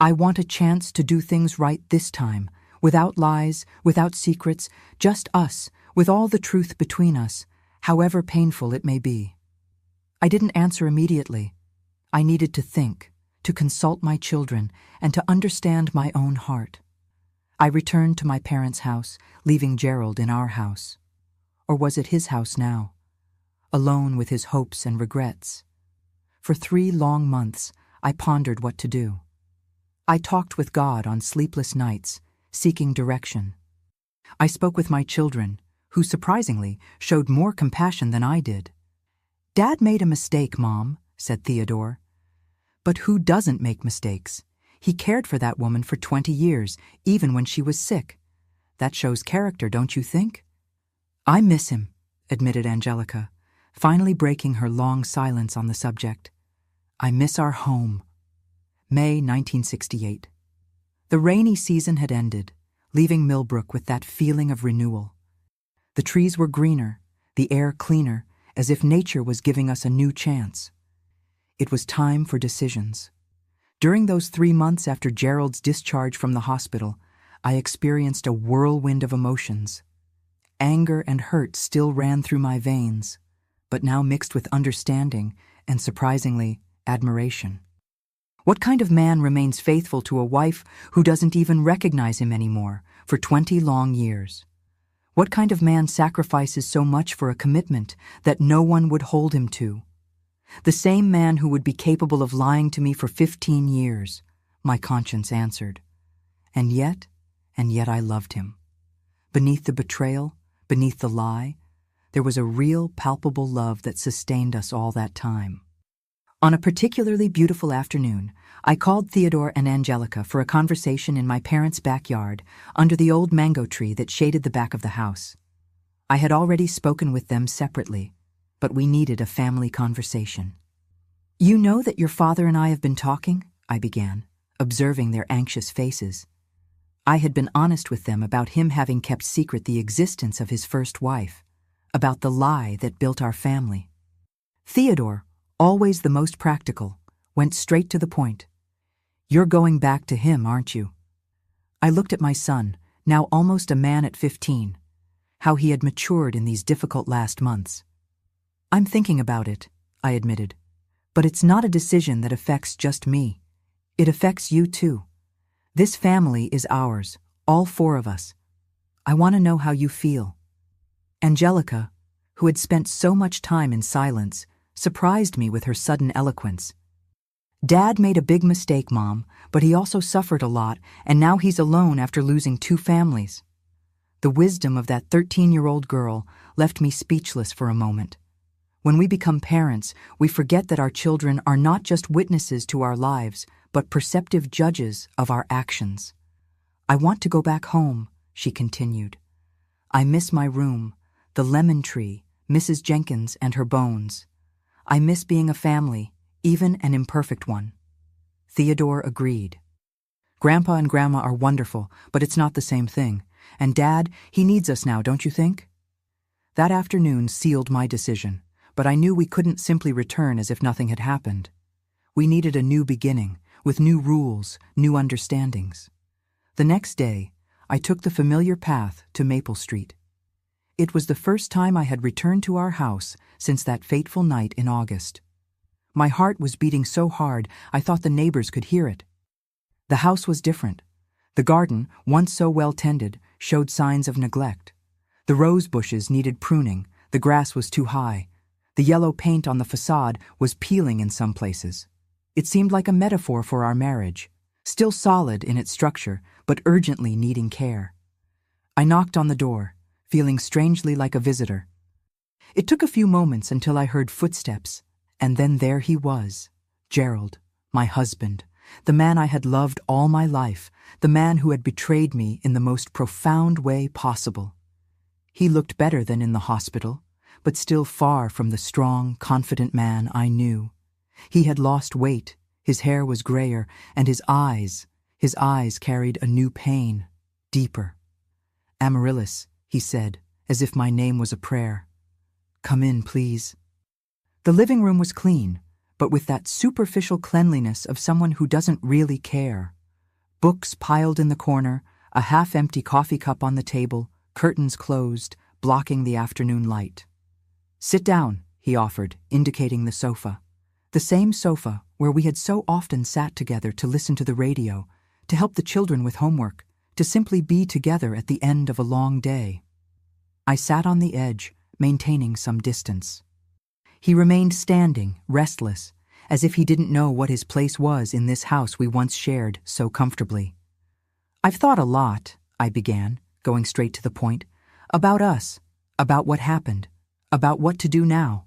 I want a chance to do things right this time, without lies, without secrets, just us, with all the truth between us, however painful it may be. I didn't answer immediately. I needed to think, to consult my children, and to understand my own heart. I returned to my parents' house, leaving Gerald in our house. Or was it his house now? Alone with his hopes and regrets. For 3 long months, I pondered what to do. I talked with God on sleepless nights, seeking direction. I spoke with my children, who surprisingly showed more compassion than I did. Dad made a mistake, Mom, said Theodore. But who doesn't make mistakes? He cared for that woman for 20 years, even when she was sick. That shows character, don't you think? I miss him, admitted Angelica, finally breaking her long silence on the subject. I miss our home. May 1968. The rainy season had ended, leaving Millbrook with that feeling of renewal. The trees were greener, the air cleaner, as if nature was giving us a new chance. It was time for decisions. During those 3 months after Gerald's discharge from the hospital, I experienced a whirlwind of emotions. Anger and hurt still ran through my veins, but now mixed with understanding and, surprisingly, admiration. What kind of man remains faithful to a wife who doesn't even recognize him anymore for 20 long years? What kind of man sacrifices so much for a commitment that no one would hold him to? The same man who would be capable of lying to me for 15 years, my conscience answered. And yet I loved him. Beneath the betrayal, beneath the lie, there was a real, palpable love that sustained us all that time. On a particularly beautiful afternoon, I called Theodore and Angelica for a conversation in my parents' backyard under the old mango tree that shaded the back of the house. I had already spoken with them separately, but we needed a family conversation. You know that your father and I have been talking, I began, observing their anxious faces. I had been honest with them about him having kept secret the existence of his first wife, about the lie that built our family. Theodore, always the most practical, went straight to the point. You're going back to him, aren't you? I looked at my son, now almost a man at 15, how he had matured in these difficult last months. I'm thinking about it, I admitted, but it's not a decision that affects just me. It affects you too. This family is ours, all 4 of us. I want to know how you feel. Angelica, who had spent so much time in silence, surprised me with her sudden eloquence. Dad made a big mistake, Mom, but he also suffered a lot, and now he's alone after losing 2 families. The wisdom of that 13-year-old girl left me speechless for a moment. When we become parents, we forget that our children are not just witnesses to our lives, but perceptive judges of our actions. I want to go back home, she continued. I miss my room, the lemon tree, Mrs. Jenkins and her bones. I miss being a family, even an imperfect one. Theodore agreed. Grandpa and Grandma are wonderful, but it's not the same thing. And Dad, he needs us now, don't you think? That afternoon sealed my decision, but I knew we couldn't simply return as if nothing had happened. We needed a new beginning, with new rules, new understandings. The next day, I took the familiar path to Maple Street. It was the first time I had returned to our house since that fateful night in August. My heart was beating so hard I thought the neighbors could hear it. The house was different. The garden, once so well tended, showed signs of neglect. The rose bushes needed pruning, the grass was too high. The yellow paint on the facade was peeling in some places. It seemed like a metaphor for our marriage, still solid in its structure, but urgently needing care. I knocked on the door, feeling strangely like a visitor. It took a few moments until I heard footsteps, and then there he was, Gerald, my husband, the man I had loved all my life, the man who had betrayed me in the most profound way possible. He looked better than in the hospital, but still far from the strong, confident man I knew. He had lost weight, his hair was grayer, and his eyes carried a new pain, deeper. "Amaryllis," he said, as if my name was a prayer. "Come in, please." The living room was clean, but with that superficial cleanliness of someone who doesn't really care. Books piled in the corner, a half-empty coffee cup on the table, curtains closed, blocking the afternoon light. "Sit down," he offered, indicating the sofa. The same sofa where we had so often sat together to listen to the radio, to help the children with homework, to simply be together at the end of a long day. I sat on the edge, maintaining some distance. He remained standing, restless, as if he didn't know what his place was in this house we once shared so comfortably. "I've thought a lot," I began, going straight to the point, "about us, about what happened, about what to do now."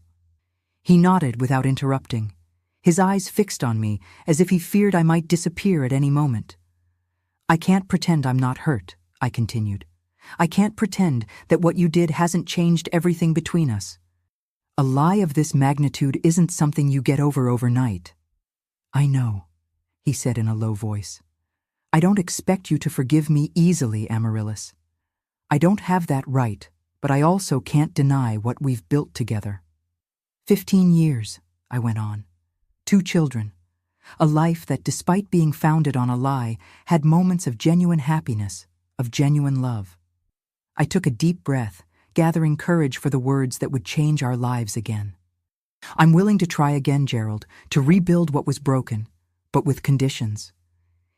He nodded without interrupting, his eyes fixed on me as if he feared I might disappear at any moment. "I can't pretend I'm not hurt," I continued. "I can't pretend that what you did hasn't changed everything between us. A lie of this magnitude isn't something you get over overnight." "I know," he said in a low voice. "I don't expect you to forgive me easily, Amaryllis. I don't have that right, but I also can't deny what we've built together. 15 years, I went on. 2 children. A life that, despite being founded on a lie, had moments of genuine happiness, of genuine love." I took a deep breath, gathering courage for the words that would change our lives again. "I'm willing to try again, Gerald, to rebuild what was broken, but with conditions."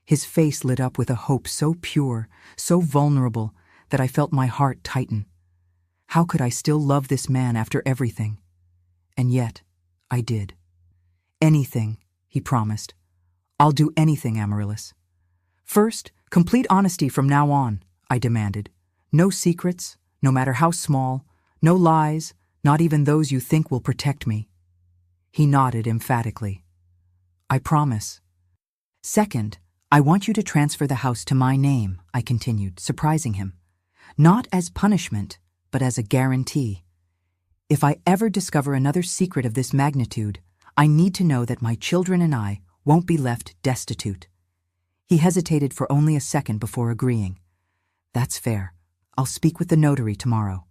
His face lit up with a hope so pure, so vulnerable, that I felt my heart tighten. How could I still love this man after everything? And yet, I did. "Anything," he promised. "I'll do anything, Amaryllis." "First, complete honesty from now on," I demanded. "No secrets, no matter how small, no lies, not even those you think will protect me." He nodded emphatically. "I promise." "Second, I want you to transfer the house to my name," I continued, surprising him. "Not as punishment, but as a guarantee. If I ever discover another secret of this magnitude, I need to know that my children and I won't be left destitute." He hesitated for only a second before agreeing. "That's fair. I'll speak with the notary tomorrow."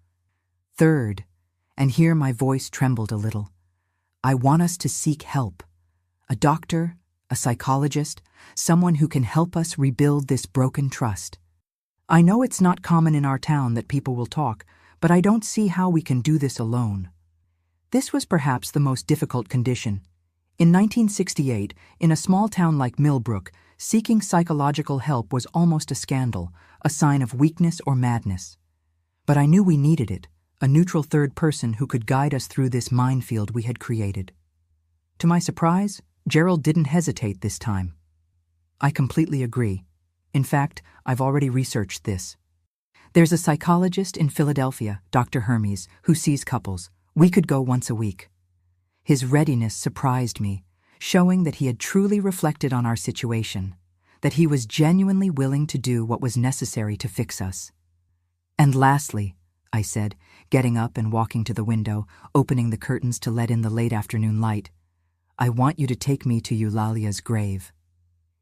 "Third," and here my voice trembled a little, "I want us to seek help. A doctor, a psychologist, someone who can help us rebuild this broken trust. I know it's not common in our town that people will talk, but I don't see how we can do this alone." This was perhaps the most difficult condition. In 1968, in a small town like Millbrook, seeking psychological help was almost a scandal, a sign of weakness or madness. But I knew we needed it, a neutral third person who could guide us through this minefield we had created. To my surprise, Gerald didn't hesitate this time. "I completely agree. In fact, I've already researched this. There's a psychologist in Philadelphia, Dr. Hermes, who sees couples. We could go once a week." His readiness surprised me, showing that he had truly reflected on our situation, that he was genuinely willing to do what was necessary to fix us. "And lastly," I said, getting up and walking to the window, opening the curtains to let in the late afternoon light, "I want you to take me to Eulalia's grave."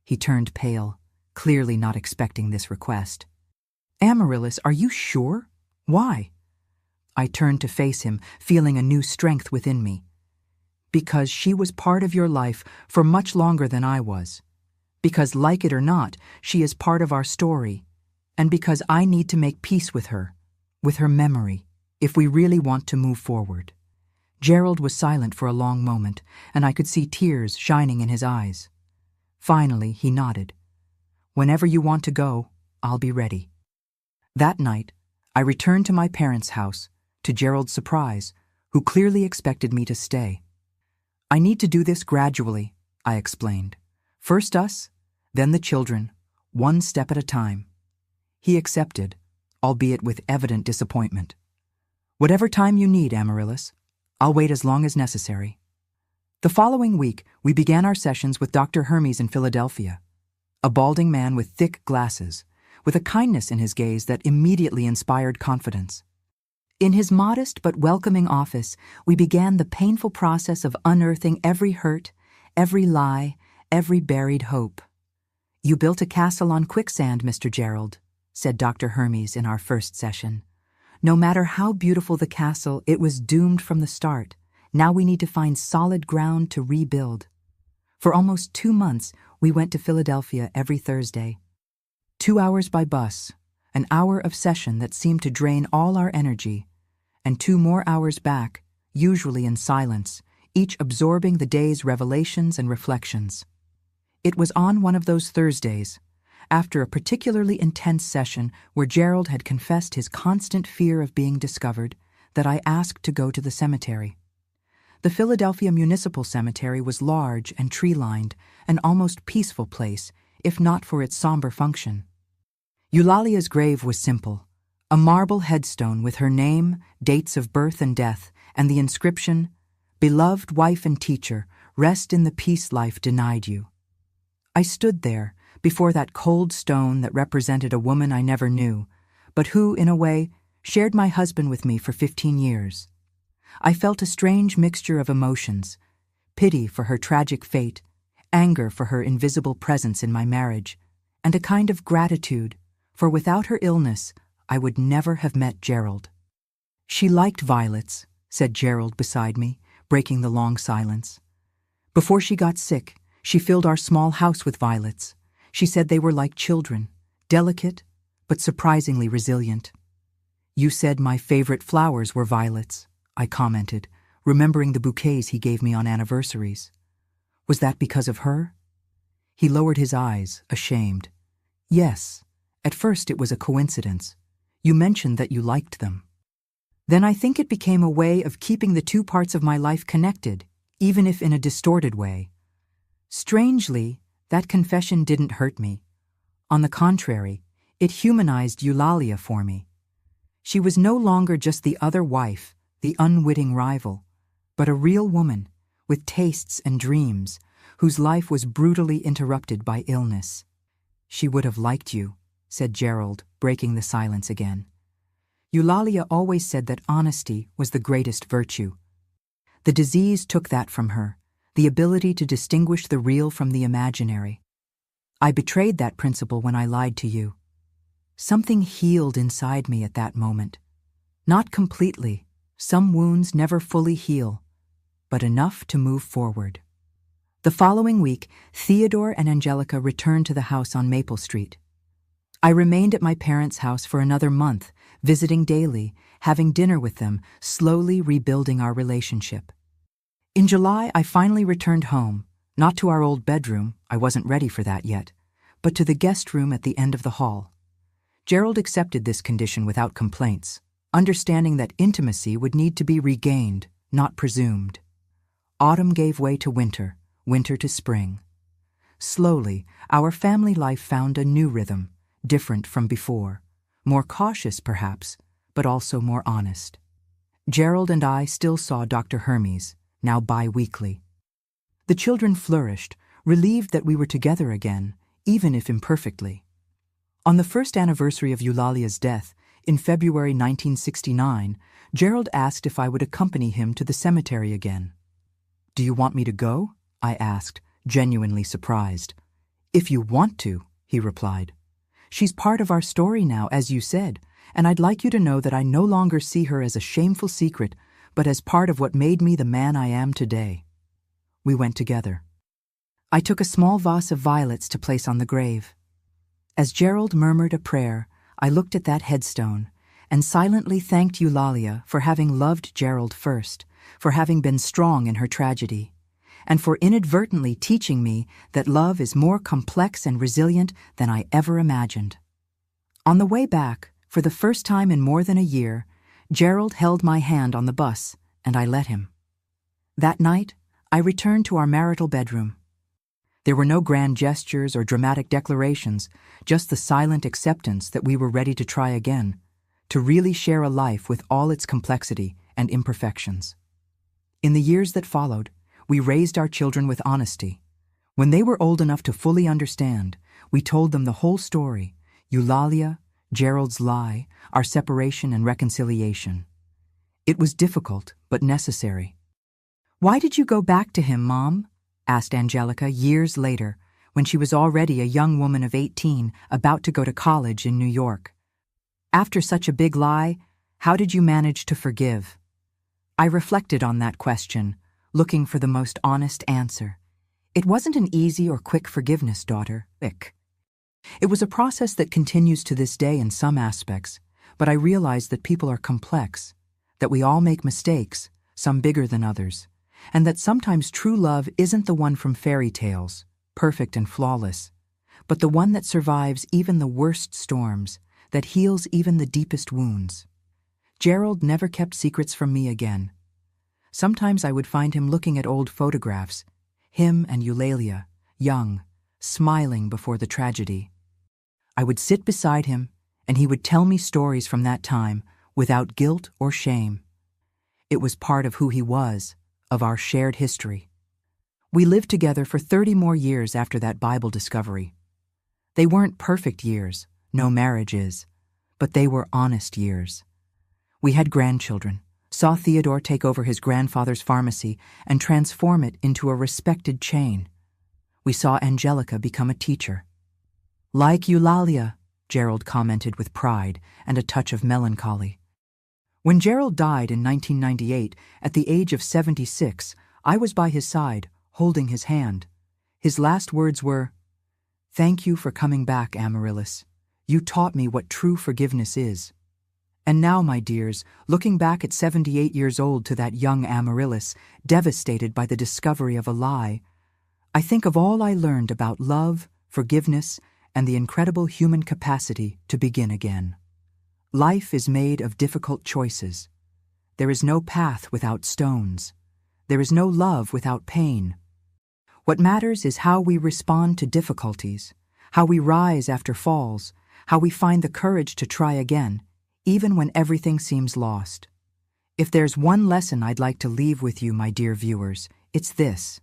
He turned pale, clearly not expecting this request. "Amaryllis, are you sure? Why?" I turned to face him, feeling a new strength within me. "Because she was part of your life for much longer than I was. Because, like it or not, she is part of our story. And because I need to make peace with her memory, if we really want to move forward." Gerald was silent for a long moment, and I could see tears shining in his eyes. Finally, he nodded. "Whenever you want to go, I'll be ready." That night, I returned to my parents' house, to Gerald's surprise, who clearly expected me to stay. "I need to do this gradually," I explained. "First us, then the children, one step at a time." He accepted, albeit with evident disappointment. Whatever time you need, Amaryllis. I'll wait as long as necessary. The following week, we began our sessions with Dr. Hermes in Philadelphia, a balding man with thick glasses, with a kindness in his gaze that immediately inspired confidence. In his modest but welcoming office, we began the painful process of unearthing every hurt, every lie, every buried hope. "You built a castle on quicksand, Mr. Gerald," said Dr. Hermes in our first session. "No matter how beautiful the castle, it was doomed from the start. Now we need to find solid ground to rebuild." For almost 2 months, we went to Philadelphia every Thursday. 2 hours by bus, an hour of session that seemed to drain all our energy, and 2 more hours back, usually in silence, each absorbing the day's revelations and reflections. It was on one of those Thursdays, after a particularly intense session where Gerald had confessed his constant fear of being discovered, that I asked to go to the cemetery. The Philadelphia Municipal Cemetery was large and tree-lined, an almost peaceful place, if not for its somber function. Eulalia's grave was simple, a marble headstone with her name, dates of birth and death, and the inscription, "Beloved wife and teacher, rest in the peace life denied you." I stood there, before that cold stone that represented a woman I never knew, but who, in a way, shared my husband with me for 15 years. I felt a strange mixture of emotions, pity for her tragic fate, anger for her invisible presence in my marriage, and a kind of gratitude, for without her illness, I would never have met Gerald. "She liked violets," said Gerald beside me, breaking the long silence. "Before she got sick, she filled our small house with violets. She said they were like children, delicate, but surprisingly resilient." "You said my favorite flowers were violets," I commented, remembering the bouquets he gave me on anniversaries. "Was that because of her?" He lowered his eyes, ashamed. "Yes, at first it was a coincidence. You mentioned that you liked them. Then I think it became a way of keeping the 2 parts of my life connected, even if in a distorted way." Strangely, that confession didn't hurt me. On the contrary, it humanized Eulalia for me. She was no longer just the other wife, the unwitting rival, but a real woman, with tastes and dreams, whose life was brutally interrupted by illness. "She would have liked you," said Gerald, breaking the silence again. "Eulalia always said that honesty was the greatest virtue. The disease took that from her, the ability to distinguish the real from the imaginary. I betrayed that principle when I lied to you. Something healed inside me at that moment. Not completely. Some wounds never fully heal, but enough to move forward." The following week, Theodore and Angelica returned to the house on Maple Street. I remained at my parents' house for another month, visiting daily, having dinner with them, slowly rebuilding our relationship. In July, I finally returned home, not to our old bedroom, I wasn't ready for that yet, but to the guest room at the end of the hall. Gerald accepted this condition without complaints, understanding that intimacy would need to be regained, not presumed. Autumn gave way to winter, winter to spring. Slowly, our family life found a new rhythm, different from before, more cautious perhaps, but also more honest. Gerald and I still saw Dr. Hermes, now bi-weekly. The children flourished, relieved that we were together again, even if imperfectly. On the first anniversary of Eulalia's death, in February 1969, Gerald asked if I would accompany him to the cemetery again. "Do you want me to go?" I asked, genuinely surprised. "If you want to," he replied. "She's part of our story now, as you said, and I'd like you to know that I no longer see her as a shameful secret, but as part of what made me the man I am today." We went together. I took a small vase of violets to place on the grave. As Gerald murmured a prayer, I looked at that headstone and silently thanked Eulalia for having loved Gerald first, for having been strong in her tragedy, and for inadvertently teaching me that love is more complex and resilient than I ever imagined. On the way back, for the first time in more than a year, Gerald held my hand on the bus, and I let him. That night, I returned to our marital bedroom. There were no grand gestures or dramatic declarations, just the silent acceptance that we were ready to try again, to really share a life with all its complexity and imperfections. In the years that followed, we raised our children with honesty. When they were old enough to fully understand, we told them the whole story: Eulalia, Gerald's lie, our separation and reconciliation. It was difficult, but necessary. "Why did you go back to him, Mom?" asked Angelica years later, when she was already a young woman of 18, about to go to college in New York. "After such a big lie, how did you manage to forgive?" I reflected on that question, looking for the most honest answer. It wasn't an easy or quick forgiveness, daughter. It was a process that continues to this day in some aspects, but I realized that people are complex, that we all make mistakes, some bigger than others, and that sometimes true love isn't the one from fairy tales, perfect and flawless, but the one that survives even the worst storms, that heals even the deepest wounds. Gerald never kept secrets from me again. Sometimes I would find him looking at old photographs, him and Eulalia, young, smiling before the tragedy. I would sit beside him, and he would tell me stories from that time without guilt or shame. It was part of who he was, of our shared history. We lived together for 30 more years after that Bible discovery. They weren't perfect years, no marriage is, but they were honest years. We had grandchildren, saw Theodore take over his grandfather's pharmacy and transform it into a respected chain. We saw Angelica become a teacher. "Like Eulalia," Gerald commented with pride and a touch of melancholy. When Gerald died in 1998, at the age of 76, I was by his side, holding his hand. His last words were, "Thank you for coming back, Amaryllis. You taught me what true forgiveness is." And now, my dears, looking back at 78 years old to that young Amaryllis, devastated by the discovery of a lie, I think of all I learned about love, forgiveness, and the incredible human capacity to begin again. Life is made of difficult choices. There is no path without stones. There is no love without pain. What matters is how we respond to difficulties, how we rise after falls, how we find the courage to try again, even when everything seems lost. If there's one lesson I'd like to leave with you, my dear viewers, it's this: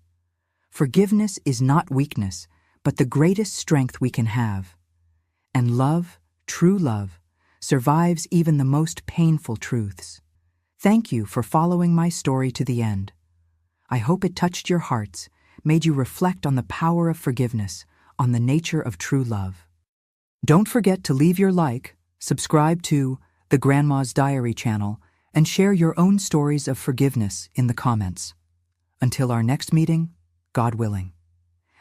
forgiveness is not weakness, but the greatest strength we can have. And love, true love, survives even the most painful truths. Thank you for following my story to the end. I hope it touched your hearts, made you reflect on the power of forgiveness, on the nature of true love. Don't forget to leave your like, subscribe to the Grandma's Diary channel, and share your own stories of forgiveness in the comments. Until our next meeting, God willing.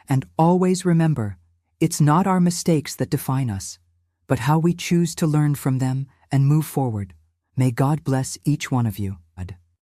And always remember, it's not our mistakes that define us, but how we choose to learn from them and move forward. May God bless each one of you.